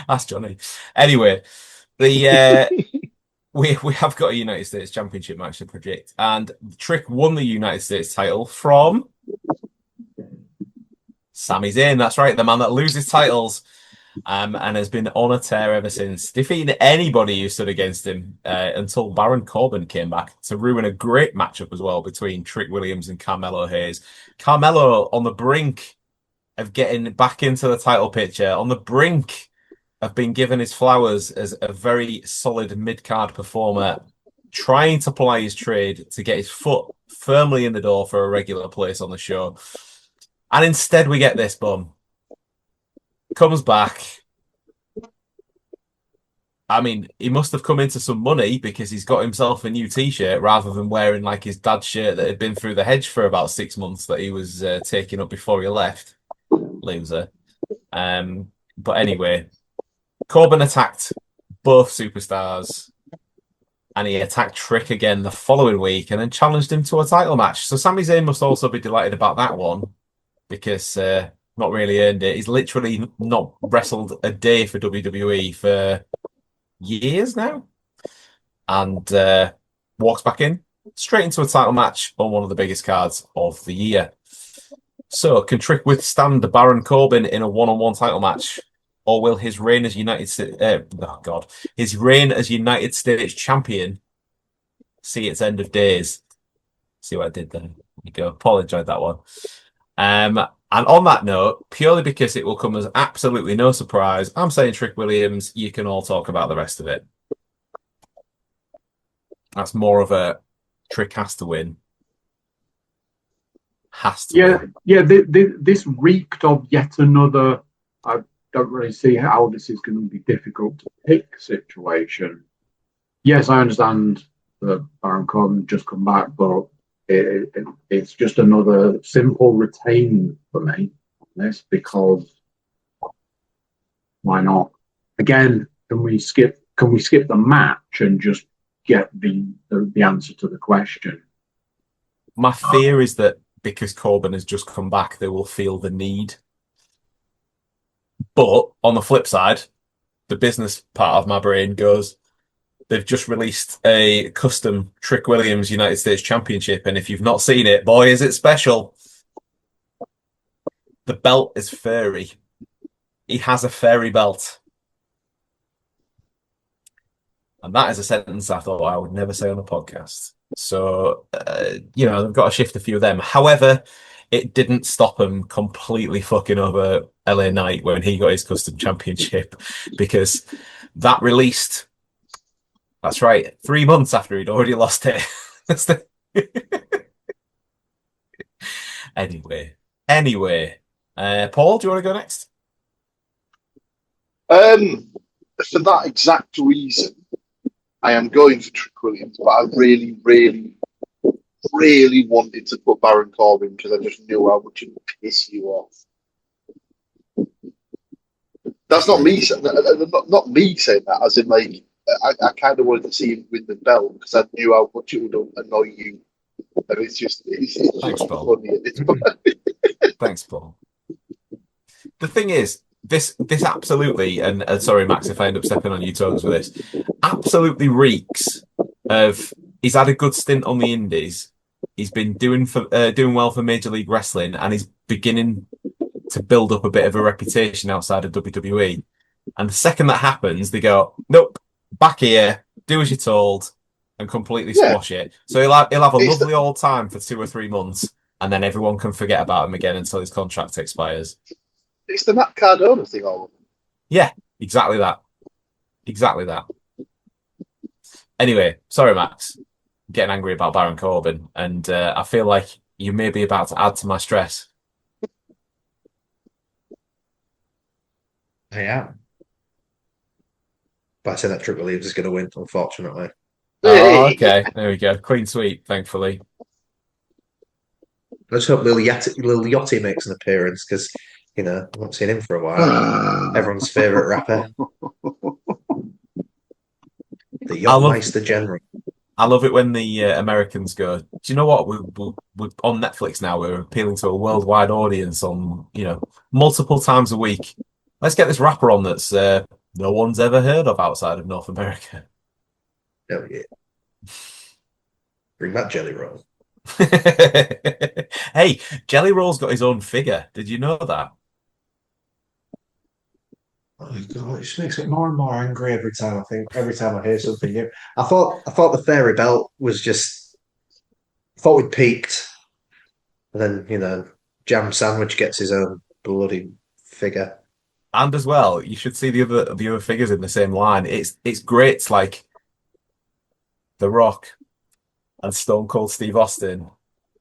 That's Johnny. Anyway, we have got a United States Championship match to predict, and Trick won the United States title from Sami Zayn. That's right, the man that loses titles. And has been on a tear ever since, defeating anybody who stood against him until Baron Corbin came back to ruin a great matchup as well between Trick Williams and Carmelo Hayes. Carmelo on the brink of getting back into the title picture, on the brink of being given his flowers as a very solid mid-card performer, trying to ply his trade to get his foot firmly in the door for a regular place on the show. And instead we get this bum. Comes back. I mean, he must have come into some money because he's got himself a new t-shirt rather than wearing like his dad's shirt that had been through the hedge for about 6 months that he was taking up before he left. Loser. But anyway, Corbin attacked both superstars and he attacked Trick again the following week and then challenged him to a title match. So Sami Zayn must also be delighted about that one because... not really earned it. He's literally not wrestled a day for WWE for years now. And walks back in, straight into a title match on one of the biggest cards of the year. So, can Trick withstand Baron Corbin in a one-on-one title match? Or will his reign as United States champion see its end of days? See what I did there? There you go. Paul enjoyed that one. And on that note, purely because it will come as absolutely no surprise, I'm saying Trick Williams, you can all talk about the rest of it. That's more of a Trick has to win. Has to win. Yeah, this reeked of yet another, I don't really see how this is going to be difficult to pick situation. Yes, I understand that Baron Corbin just come back, but it's just another simple retain for me on this because why not? Again, can we skip the match and just get the answer to the question? My fear is that because Corbin has just come back, they will feel the need. But on the flip side, the business part of my brain goes, they've just released a custom Trick Williams United States Championship, and if you've not seen it, boy, is it special. The belt is furry. He has a furry belt. And that is a sentence I thought I would never say on a podcast. So, they've got to shift a few of them. However, it didn't stop him completely fucking over LA Knight when he got his custom championship, because that released, that's right, 3 months after he'd already lost it. Anyway, Paul, do you want to go next? For that exact reason, I am going for Trick Williams, but I really, really, really wanted to put Baron Corbin because I just knew how much it would piss you off. That's not me. Not me saying that. As in, like, I kind of wanted to see him win the belt because I knew how much it would annoy you. And it's just Thanks, Paul. funny at this point. Thanks, Paul. The thing is, this absolutely, and sorry, Max, if I end up stepping on your toes with this, absolutely reeks of. He's had a good stint on the Indies. He's been doing well for Major League Wrestling, and he's beginning to build up a bit of a reputation outside of WWE. And the second that happens, they go, "Nope, back here, do as you're told," and completely squash it. So he'll have a lovely old time for 2 or 3 months, and then everyone can forget about him again until his contract expires. It's the Matt Cardona thing, all of them. Yeah, exactly that. Anyway, sorry, Max. I'm getting angry about Baron Corbin, and I feel like you may be about to add to my stress. I am. But I said that Trick Williams is going to win, unfortunately. Oh, okay. There we go. Clean sweep, thankfully. Let's hope Lil Yachty makes an appearance because, I've not seen him for a while. Everyone's favourite rapper. The Yachtmeister General. I love it when the Americans go, do you know what? We're on Netflix now. We're appealing to a worldwide audience on, multiple times a week. Let's get this rapper on that's no one's ever heard of outside of North America. Oh, yeah. Bring back Jelly Roll. Hey, Jelly Roll's got his own figure. Did you know that? Oh God, it just makes me more and more angry every time I hear something new. I thought the fairy belt was just thought we'd peaked. And then Jam Sandwich gets his own bloody figure. And as well, you should see the other figures in the same line. It's great. It's like The Rock and Stone Cold Steve Austin.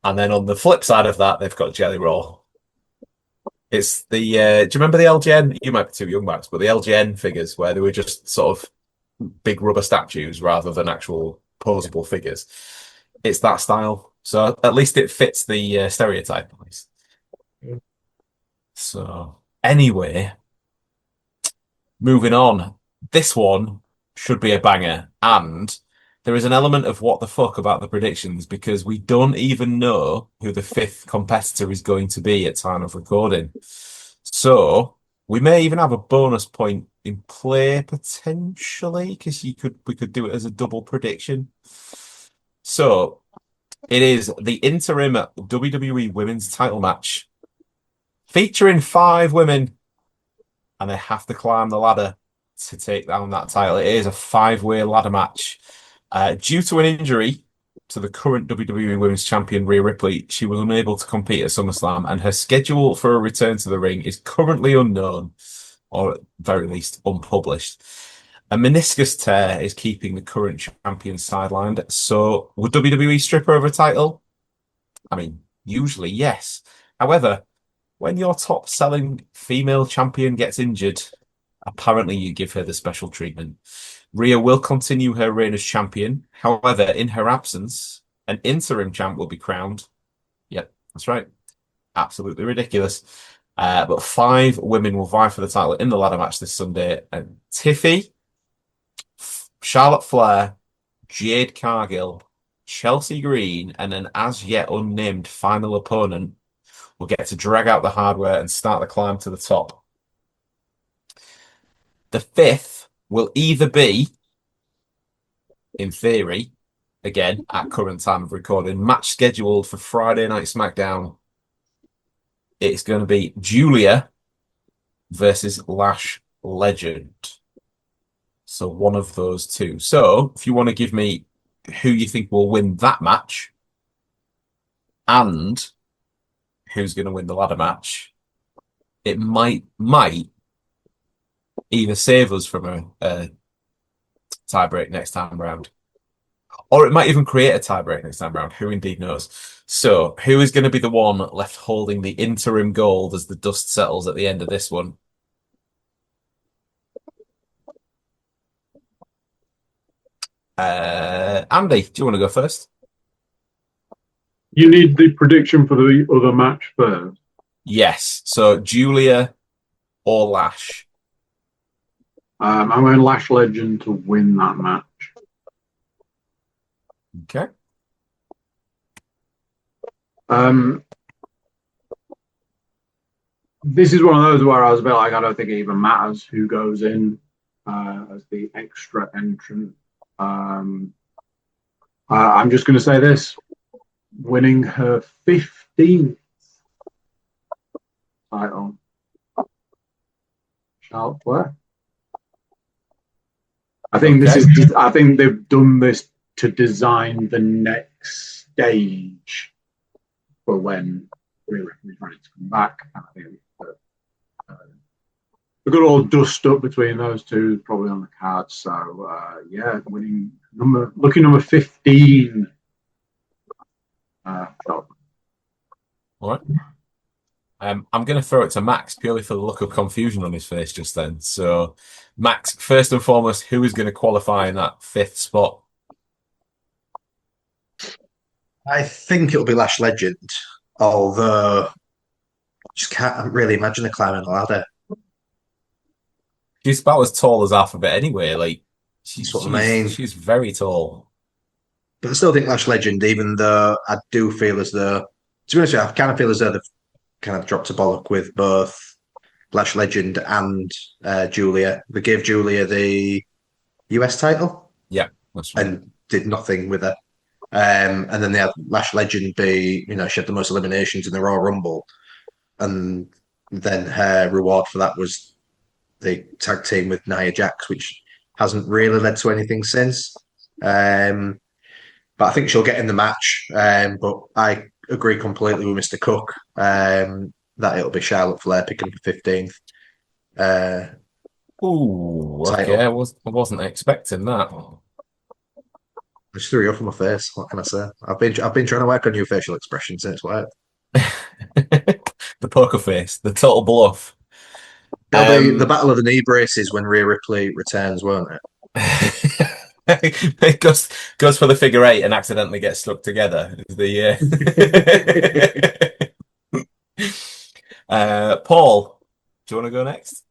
And then on the flip side of that, they've got Jelly Roll. It's the, do you remember the LGN? You might be too young, Max, but the LGN figures where they were just sort of big rubber statues rather than actual posable figures. It's that style. So at least it fits the stereotype, at least. So anyway, moving on. This one should be a banger. And there is an element of what the fuck about the predictions because we don't even know who the 5th competitor is going to be at time of recording. So we may even have a bonus point in play potentially because we could do it as a double prediction. So it is the interim WWE Women's title match featuring 5 women, and they have to climb the ladder to take down that title. It is a 5-way ladder match. Due to an injury to the current WWE Women's Champion, Rhea Ripley, she was unable to compete at SummerSlam, and her schedule for a return to the ring is currently unknown, or at very least unpublished. A meniscus tear is keeping the current champion sidelined. So would WWE strip her of a title? I mean, usually yes. However, when your top-selling female champion gets injured, apparently you give her the special treatment. Rhea will continue her reign as champion. However, in her absence, an interim champ will be crowned. Yep, that's right. Absolutely ridiculous. But 5 women will vie for the title in the ladder match this Sunday. And Tiffy, Charlotte Flair, Jade Cargill, Chelsea Green, and an as yet unnamed final opponent will get to drag out the hardware and start the climb to the top. The 5th will either be, in theory, again, at current time of recording, match scheduled for Friday Night SmackDown. It's going to be Julia versus Lash Legend. So one of those two. So if you want to give me who you think will win that match and who's going to win the ladder match, it might either save us from a tiebreak next time round, or it might even create a tiebreak next time round. Who indeed knows? So, who is going to be the one left holding the interim gold as the dust settles at the end of this one? Andy, do you want to go first? You need the prediction for the other match first. Yes. So, Julia or Lash? I'm going Lash Legend to win that match. Okay. This is one of those where I was a bit like, I don't think it even matters who goes in as the extra entrant. I'm just going to say this: winning her 15th title, Charlotte Flair. I think this is. I think they've done this to design the next stage for when Rhea Ripley's ready to come back. And I think that the good old dust up between those two is probably on the cards. So yeah, lucky number 15. All right. I'm going to throw it to Max purely for the look of confusion on his face just then. So, Max, first and foremost, who is going to qualify in that 5th spot? I think it'll be Lash Legend, although I just can't really imagine her climbing the ladder. She's about as tall as Alphabet anyway. Like, she's very tall. But I still think Lash Legend, even though I do feel as though, to be honest with you, I kind of feel as though they've kind of dropped a bollock with both Lash Legend and Julia. They gave Julia the US title. Yeah, that's right. And did nothing with her. And then they had Lash Legend she had the most eliminations in the Royal Rumble. And then her reward for that was the tag team with Nia Jax, which hasn't really led to anything since. But I think she'll get in the match. But I agree completely with Mr. Cook that it'll be Charlotte Flair picking the 15th. Okay. I wasn't expecting that. I just threw you off my face. What can I say? I've been trying to work on your facial expressions since what? The poker face, the total bluff. The battle of the knee braces when Rhea Ripley returns, won't it? It goes for the figure 8 and accidentally gets stuck together. Paul, do you want to go next?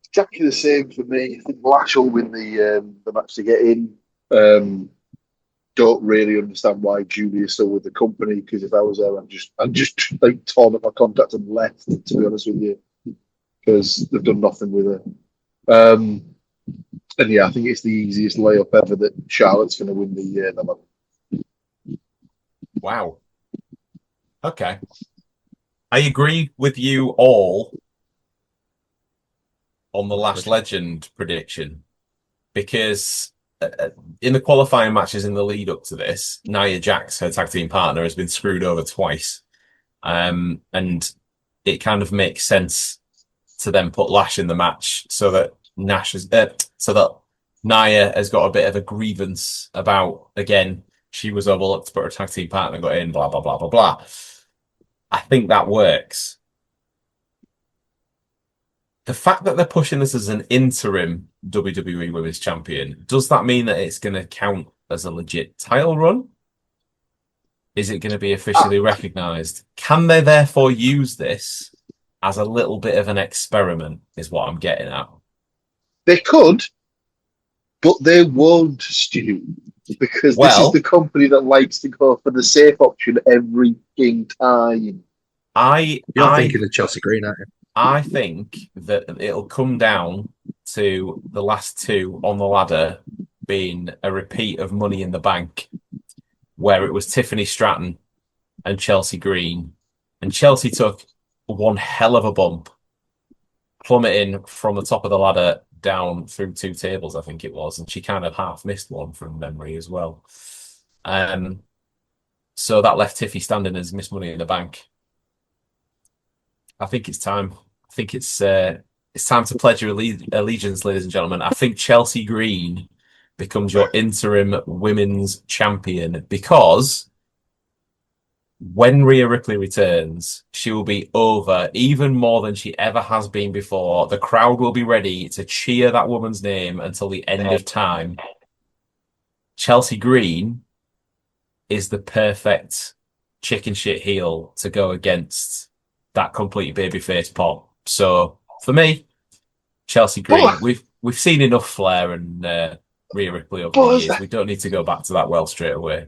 Exactly the same for me. I think Lash will win the match to get in. Don't really understand why Julia's still with the company, because if I was there, I'd just like torn up my contract and left, to be honest with you, because they've done nothing with her. And yeah, I think it's the easiest layup ever that Charlotte's going to win the match. Wow. Okay. I agree with you all on the Lash Legend prediction, because in the qualifying matches in the lead up to this, Nia Jax, her tag team partner, has been screwed over twice. And it kind of makes sense to then put Lash in the match so that Nia has got a bit of a grievance about, again, she was overlooked, but her tag team partner got in, blah, blah, blah, blah, blah. I think that works. The fact that they're pushing this as an interim WWE Women's Champion, does that mean that it's going to count as a legit title run? Is it going to be officially recognised? Can they therefore use this as a little bit of an experiment, is what I'm getting at? They could, but they won't, Stu, because this is the company that likes to go for the safe option every time. You're thinking of Chelsea Green, aren't you? I think that it'll come down to the last two on the ladder being a repeat of Money in the Bank, where it was Tiffany Stratton and Chelsea Green. And Chelsea took one hell of a bump, plummeting from the top of the ladder down through 2 tables, I think it was. And she kind of half missed one from memory as well. So that left Tiffy standing as Miss Money in the Bank. I think it's time. I think it's time to pledge your allegiance, ladies and gentlemen. I think Chelsea Green becomes your interim women's champion because when Rhea Ripley returns, she will be over even more than she ever has been before. The crowd will be ready to cheer that woman's name until the end of time. Chelsea Green is the perfect chicken shit heel to go against that complete babyface pop. So for me, Chelsea Green, we've seen enough Flair and Rhea Ripley over the years. We don't need to go back to that well straight away.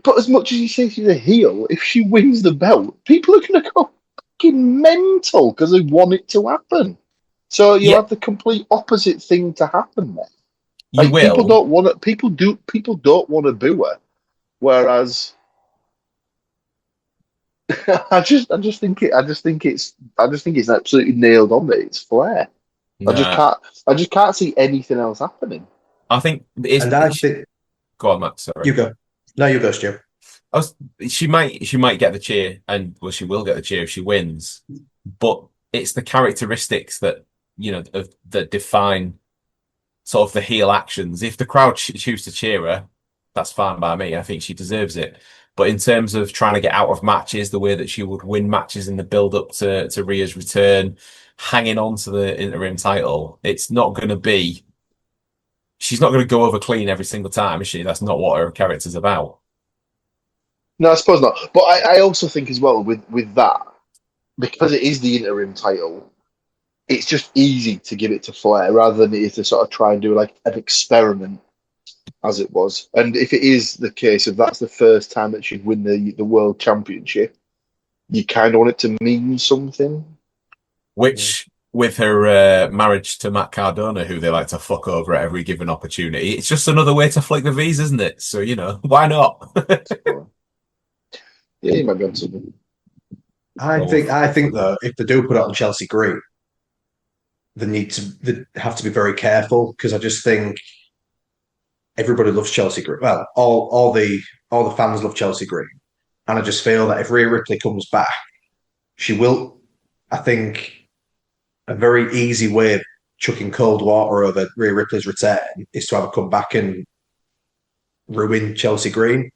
But as much as you say she's a heel, if she wins the belt, people are going to go fucking mental because they want it to happen. So you have the complete opposite thing to happen there. You will. People don't want to. People don't want to boo her. Whereas, I just think it's absolutely nailed on. That it's Flair. Nah. I just can't see anything else happening. I think go on, Max. Sorry. You go. No, you go, Stu. She might get the cheer, and well, she will get the cheer if she wins. But it's the characteristics that that define sort of the heel actions. If the crowd choose to cheer her, that's fine by me. I think she deserves it. But in terms of trying to get out of matches, the way that she would win matches in the build up to Rhea's return, hanging on to the interim title, it's not going to be. She's not going to go over clean every single time, is she? That's not what her character's about. No, I suppose not. But I also think as well with that, because it is the interim title, it's just easy to give it to Flair rather than it is to sort of try and do like an experiment as it was. And if it is the case of that's the first time that she'd win the world championship, you kind of want it to mean something. Which, with her marriage to Matt Cardona, who they like to fuck over at every given opportunity, it's just another way to flick the V's, isn't it? So, why not? Yeah, you might be on something. I think though, if they do put it on Chelsea Green, they have to be very careful because I just think everybody loves Chelsea Green. Well, all the fans love Chelsea Green, and I just feel that if Rhea Ripley comes back, she will. I think a very easy way of chucking cold water over Rhea Ripley's return is to have her come back and ruin Chelsea Green,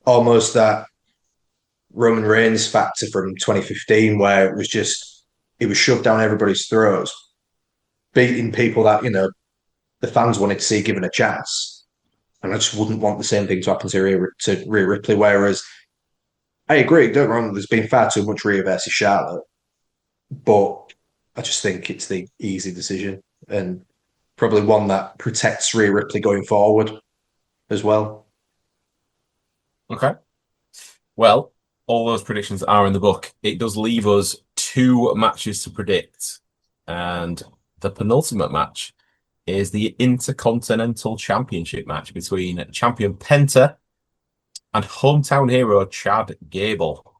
almost that Roman Reigns factor from 2015, where it was shoved down everybody's throats, beating people that the fans wanted to see given a chance. And I just wouldn't want the same thing to happen to Rhea Ripley. Whereas I agree, don't get me wrong, there's been far too much Rhea versus Charlotte, but I just think it's the easy decision and probably one that protects Rhea Ripley going forward as well. Okay. Well, all those predictions are in the book. It does leave us 2 matches to predict. And the penultimate match is the Intercontinental Championship match between champion Penta and hometown hero Chad Gable.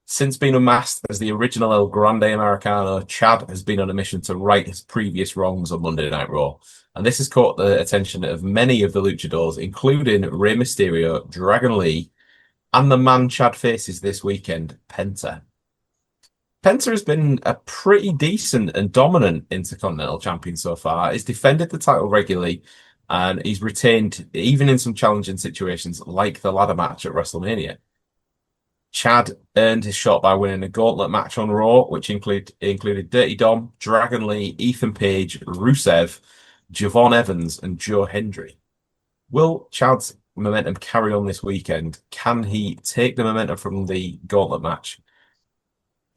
Since being unmasked as the original El Grande Americano, Chad has been on a mission to right his previous wrongs on Monday Night Raw. And this has caught the attention of many of the luchadors, including Rey Mysterio, Dragon Lee, and the man Chad faces this weekend, Penta. Penta has been a pretty decent and dominant Intercontinental champion so far. He's defended the title regularly, and he's retained even in some challenging situations like the ladder match at WrestleMania. Chad earned his shot by winning a gauntlet match on Raw, which included Dirty Dom, Dragon Lee, Ethan Page, Rusev, Javon Evans, and Joe Hendry. Will Chad's momentum carry on this weekend? Can he take the momentum from the gauntlet match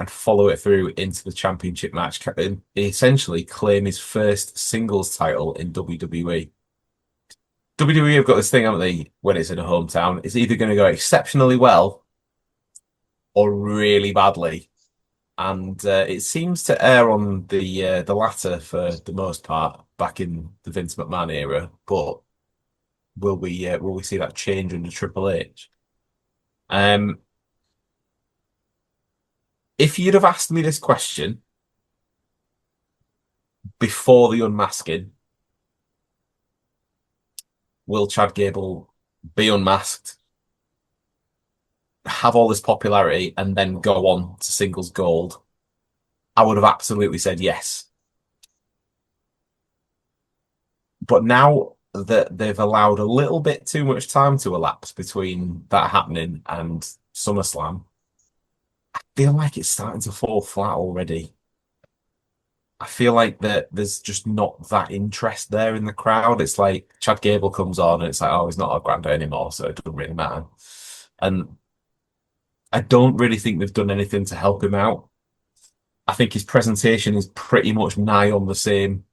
and follow it through into the championship match and essentially claim his first singles title in WWE? WWE have got this thing, haven't they, when it's in a hometown? It's either going to go exceptionally well or really badly. And it seems to err on the latter for the most part back in the Vince McMahon era. But will we see that change under Triple H? If you'd have asked me this question before the unmasking, will Chad Gable be unmasked, have all this popularity, and then go on to singles gold? I would have absolutely said yes. But now that they've allowed a little bit too much time to elapse between that happening and SummerSlam, I feel like it's starting to fall flat already. I feel like that there's just not that interest there in the crowd. It's like Chad Gable comes on and it's like, oh, he's not a granddad anymore, so it doesn't really matter. And I don't really think they've done anything to help him out. I think his presentation is pretty much nigh on the same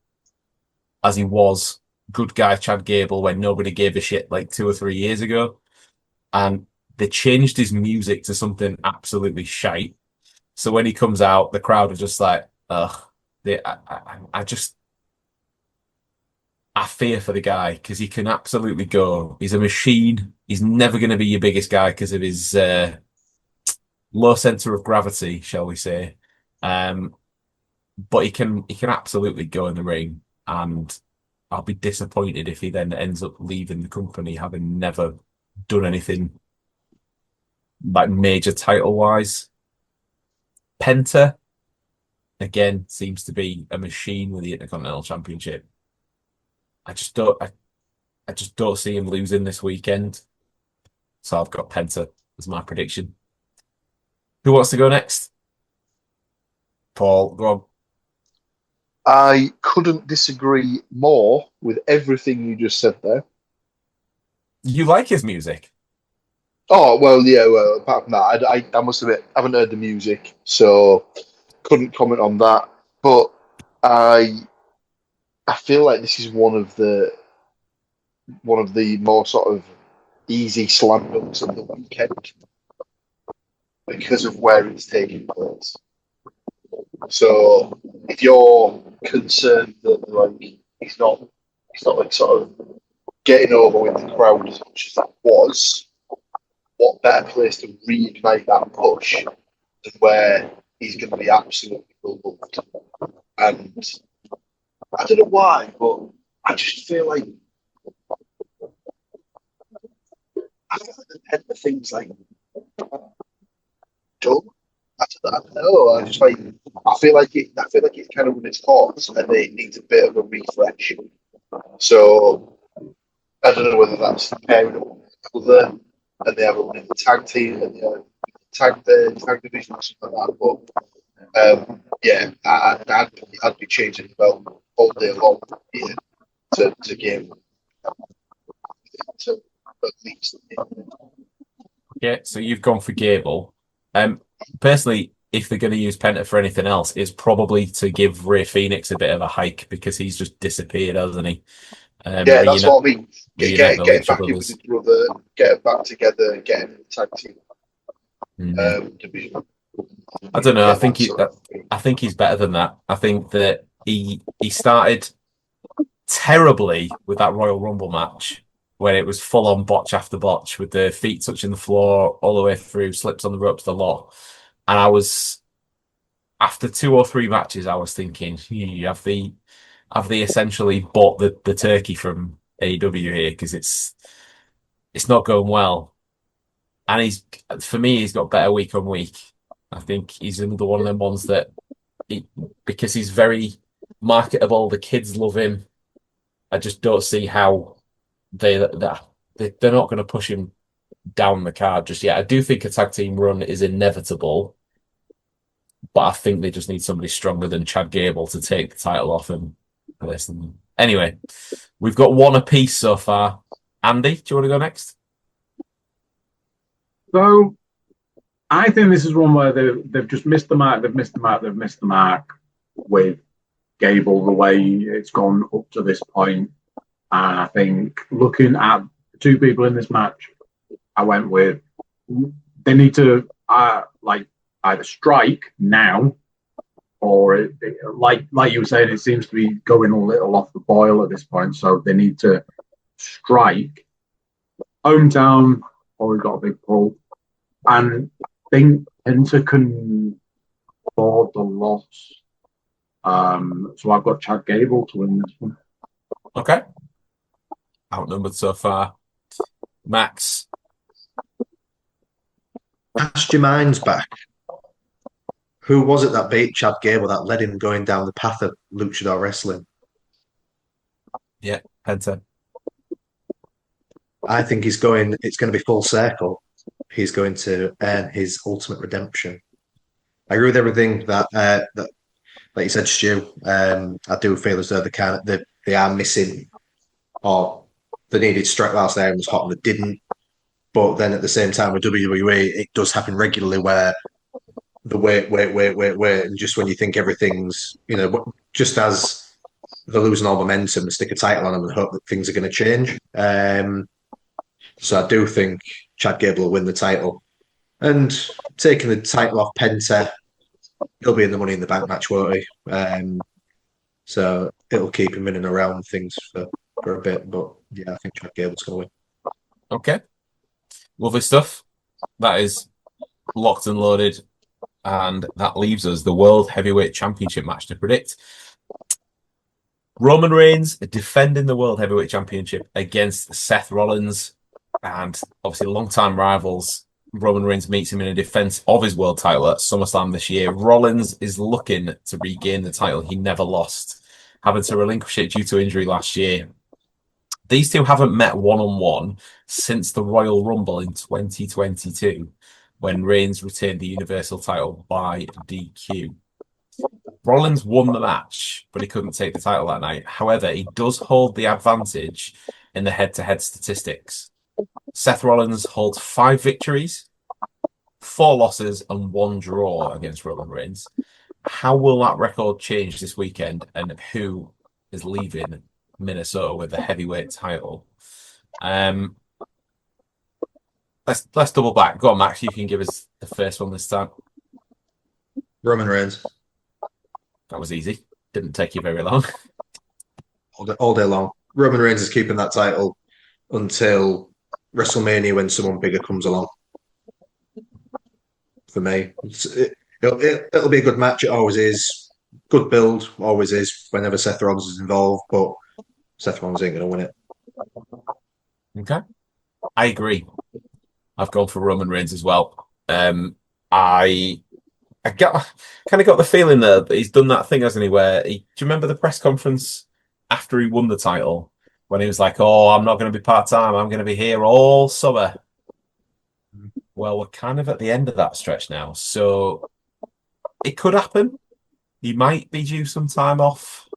as he was good guy Chad Gable when nobody gave a shit like 2 or 3 years ago. And they changed his music to something absolutely shite. So when he comes out, the crowd are just like, ugh. I fear for the guy because he can absolutely go. He's a machine. He's never going to be your biggest guy because of his low center of gravity, shall we say. But he can absolutely go in the ring, and I'll be disappointed if he then ends up leaving the company having never done anything like major title wise. Penta again seems to be a machine with the Intercontinental Championship. I just don't see him losing this weekend. So I've got Penta as my prediction. Who wants to go next? Paul, go on. I couldn't disagree more with everything you just said there. You like his music? Oh, well, yeah, well, apart from that, I must admit, I haven't heard the music, so couldn't comment on that. But I feel like this is one of the more sort of easy slam dunks of the weekend because of where it's taking place. So if you're concerned that like he's not like sort of getting over with the crowd as much as that was, what better place to reignite that push than where he's going to be absolutely beloved. And I don't know why, but I just feel like the Penta thing's like done. I don't know. I just like I feel like it's kind of run its course and it needs a bit of a refresh. So I don't know whether that's pairing up with other and they have a winning the tag team and the tag division or something like that. But yeah, I'd be changing the belt all day long here to game to at least. Yeah, so you've gone for Gable. Personally, if they're going to use Penta for anything else, it's probably to give Rey Fenix a bit of a hike because he's just disappeared, hasn't he? Yeah, that's what I mean. Getting back in with his brother, get back together, get in the tag team division. I don't know. I think he's better than that. I think that he started terribly with that Royal Rumble match where it was full on botch after botch with the feet touching the floor all the way through, slips on the ropes, the lot. And after 2 or 3 matches, I was thinking, have they essentially bought the turkey from AEW here because it's not going well. And for me, he's got better week on week. I think he's another one of them ones that because he's very marketable, the kids love him. I just don't see how they're not going to push him down the card just yet. I do think a tag team run is inevitable, but I think they just need somebody stronger than Chad Gable to take the title off him. Anyway, we've got one apiece so far. Andy, do you want to go next? So I think this is one where they've just missed the mark. They've missed the mark with Gable the way it's gone up to this point. And I think looking at the 2 people in this match, I went with they need to either strike now or like you were saying, it seems to be going a little off the boil at this point. So they need to strike hometown, or we've got a big pull, and I think Penta can afford the loss. So I've got Chad Gable to win this one. Okay. Outnumbered so far. Max. Cast your minds back Who was it that beat Chad Gable that led him going down the path of luchador wrestling? Yeah, Penta. I think it's going to be full circle. He's going to earn his ultimate redemption. I agree with everything that like you said, Stu. I do feel as though they are missing, or they needed strike whilst the iron was hot and they didn't. But then at the same time with WWE, it does happen regularly where the wait, and just when you think everything's, just as they're losing all momentum, stick a title on them and hope that things are going to change. So I do think Chad Gable will win the title. And taking the title off Penta, he'll be in the Money in the Bank match, won't he? So it'll keep him in and around things for a bit. But yeah, I think Chad Gable's going to win. Okay. Lovely stuff. That is locked and loaded. And that leaves us the World Heavyweight Championship match to predict. Roman Reigns defending the World Heavyweight Championship against Seth Rollins. And obviously, long-time rivals. Roman Reigns meets him in a defense of his world title at SummerSlam this year. Rollins is looking to regain the title he never lost, having to relinquish it due to injury last year. These two haven't met one-on-one since the Royal Rumble in 2022, when Reigns retained the Universal title by DQ. Rollins won the match, but he couldn't take the title that night. However, he does hold the advantage in the head-to-head statistics. Seth Rollins holds 5 victories, 4 losses, and 1 draw against Roman Reigns. How will that record change this weekend, and who is leaving Minnesota with the heavyweight title? Let's double back. Go on, Max. You can give us the first one this time. Roman Reigns. That was easy. Didn't take you very long. All day long. Roman Reigns is keeping that title until WrestleMania when someone bigger comes along. For me, it'll be a good match. It always is. Good build, always is. Whenever Seth Rollins is involved, but Seth Rollins ain't going to win it. Okay, I agree. I've gone for Roman Reigns as well. I kind of got the feeling that he's done that thing, hasn't he? Where do you remember the press conference after he won the title when he was like, "Oh, I'm not going to be part-time. I'm going to be here all summer." Well, we're kind of at the end of that stretch now, so it could happen. He might be due some time off,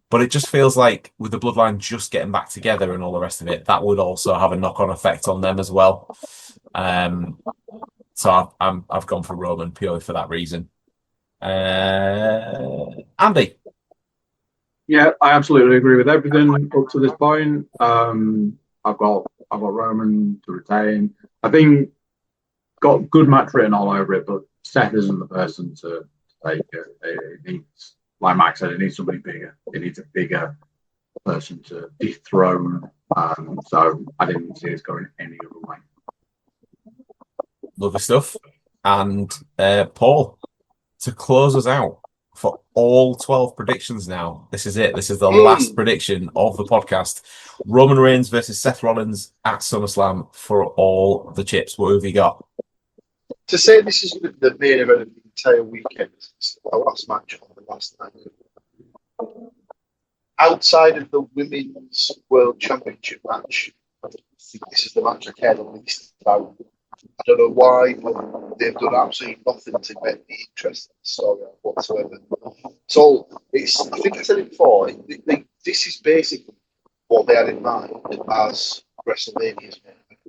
but it just feels like with the bloodline just getting back together and all the rest of it, that would also have a knock-on effect on them as well. So I've gone for Roman purely for that reason. Andy. Yeah, I absolutely agree with everything up to this point. I've got Roman to retain. I think got good match written all over it, but Seth isn't the person to take it. It needs, like Max said, it needs somebody bigger. It needs a bigger person to dethrone. So I didn't see it going any other way. Lovely stuff. And Paul, to close us out for all 12 predictions now. This is it. This is the last prediction of the podcast. Roman Reigns versus Seth Rollins at SummerSlam for all the chips. What have you got? To say this is the main event of the entire weekend, it's the last match on the last night. Outside of the Women's World Championship match, I think this is the match I care the least about. I don't know why, but they've done absolutely nothing to make me interested in the story whatsoever. So I think I said it before. This is basically what they had in mind as WrestleMania's main event.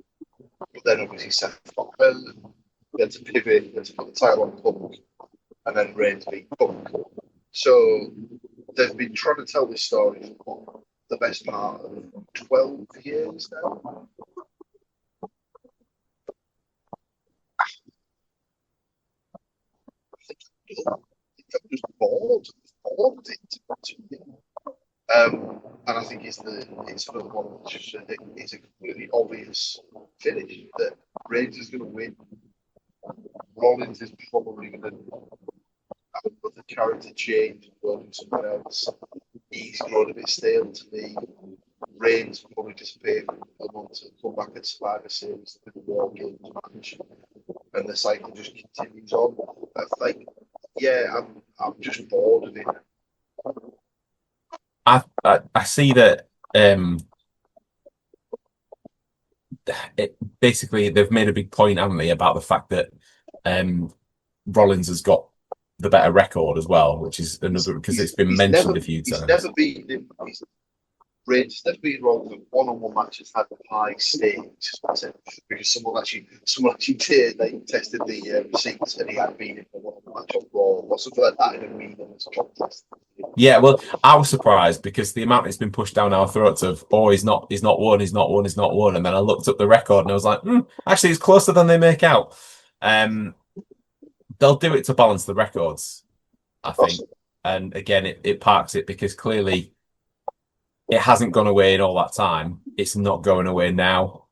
But then obviously Seth got hurt. They had to pivot. They had to put the title on Punk, and then Reigns beat Punk. So they've been trying to tell this story for the best part of 12 years now. I think I'm just bored of it. And I think it's another one that's just it's a completely obvious finish that Reigns is going to win. Rollins is probably going to have another character change and go do something else. He's grown a bit stale to me. Reigns will probably disappear for a month to come back at Survivor Series with the War Games match, and the cycle just continues on. That's like, yeah, I'm just bored of it. I see that basically they've made a big point, haven't they, about the fact that Rollins has got the better record as well, which is another because it's been mentioned a few times. He's never been. Reigns never been wrong with one-on-one matches had high stakes because someone actually did. They tested the receipts and he had been in a one-on-one match on Raw or something like that in a meaningless contest. Yeah, well, I was surprised because the amount it's been pushed down our throats of he's not won, and then I looked up the record and I was like, actually, it's closer than they make out. They'll do it to balance the records, I think. And again, it parks it because clearly it hasn't gone away in all that time. It's not going away now.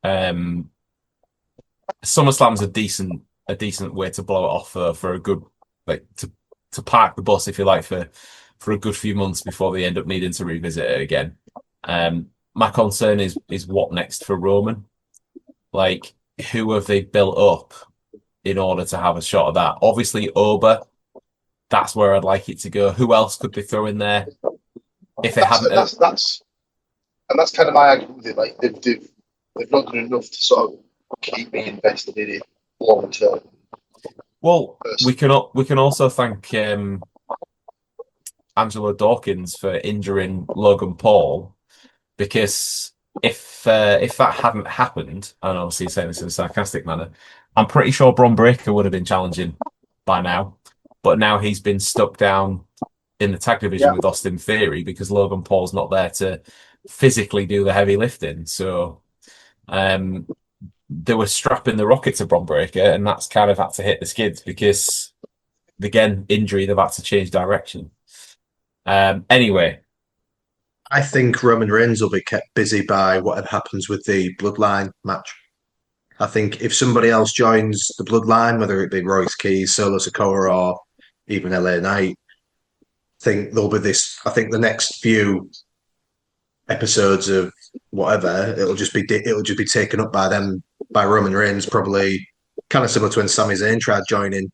SummerSlam's a decent way to blow it off for a good, like, to park the bus, if you like, for a good few months before they end up needing to revisit it again. My concern is what next for Roman? Like, who have they built up in order to have a shot at that? Obviously, Oba. That's where I'd like it to go. Who else could they throw in there? If they hadn't, that's kind of my argument with it. Like they've not done enough to sort of keep me invested in it long term. Well, we can also thank Angelo Dawkins for injuring Logan Paul, because if that hadn't happened, and obviously saying this in a sarcastic manner, I'm pretty sure Bron Breakker would have been challenging by now. But now he's been stuck down in the tag division with Austin Theory because Logan Paul's not there to physically do the heavy lifting. So they were strapping the rocket to Bron Breakker, and that's kind of had to hit the skids because, again, injury, they've had to change direction. Anyway. I think Roman Reigns will be kept busy by whatever happens with the Bloodline match. I think if somebody else joins the Bloodline, whether it be Royce Keys, Solo Sikoa, or even LA Knight, I think there'll be this. I think the next few episodes of whatever, it'll just be taken up by them, by Roman Reigns, probably kind of similar to when Sami Zayn tried joining,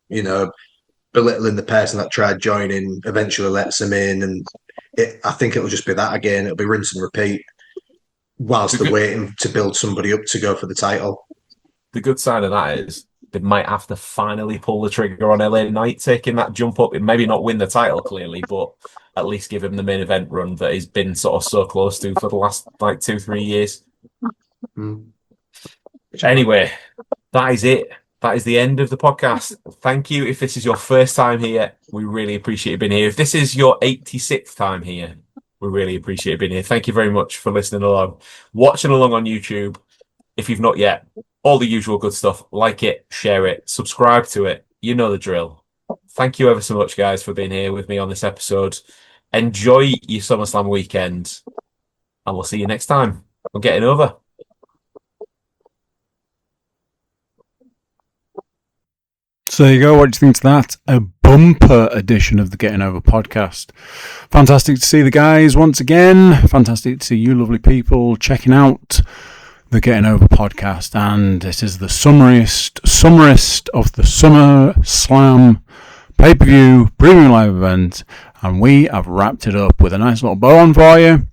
belittling the person that tried joining, eventually lets him in, and I think it'll just be that again. It'll be rinse and repeat whilst they're waiting to build somebody up to go for the title. The good side of that is they might have to finally pull the trigger on LA Knight taking that jump up. It maybe not win the title clearly, but at least give him the main event run that he's been sort of so close to for the last 2-3 years. Anyway, that is it. That is the end of the podcast. Thank you. If this is your first time here, we really appreciate you being here. If this is your 86th time here, we really appreciate you being here. Thank you very much for listening along, watching along on YouTube. If you've not yet, all the usual good stuff. Like it, share it, subscribe to it. You know the drill. Thank you ever so much, guys, for being here with me on this episode. Enjoy your SummerSlam weekend, and we'll see you next time. We're getting over. So there you go. What do you think to that? A bumper edition of the Getting Over podcast. Fantastic to see the guys once again. Fantastic to see you lovely people checking out the Getting Over podcast. And this is the summerist of the SummerSlam pay-per-view premium live event. And we have wrapped it up with a nice little bow on for you.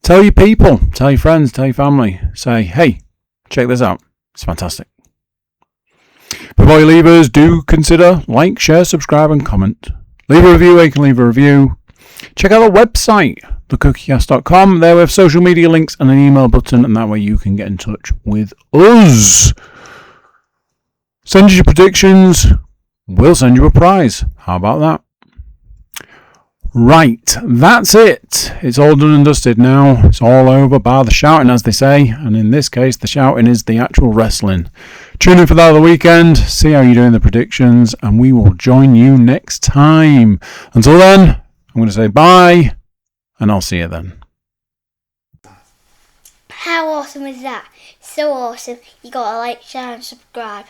Tell your people, tell your friends, tell your family. Say, hey, check this out. It's fantastic. Before you leave us, do consider like, share, subscribe and comment. Leave a review where you can leave a review. Check out the website, thecookiecast.com. There we have social media links and an email button, and that way you can get in touch with us. Send us your predictions. We'll send you a prize. How about that? Right, that's it. It's all done and dusted now. It's all over, bar the shouting, as they say. And in this case, the shouting is the actual wrestling. Tune in for that of the weekend. See how you're doing the predictions. And we will join you next time. Until then, I'm going to say bye. And I'll see you then. How awesome is that? So awesome. You gotta like, share and subscribe.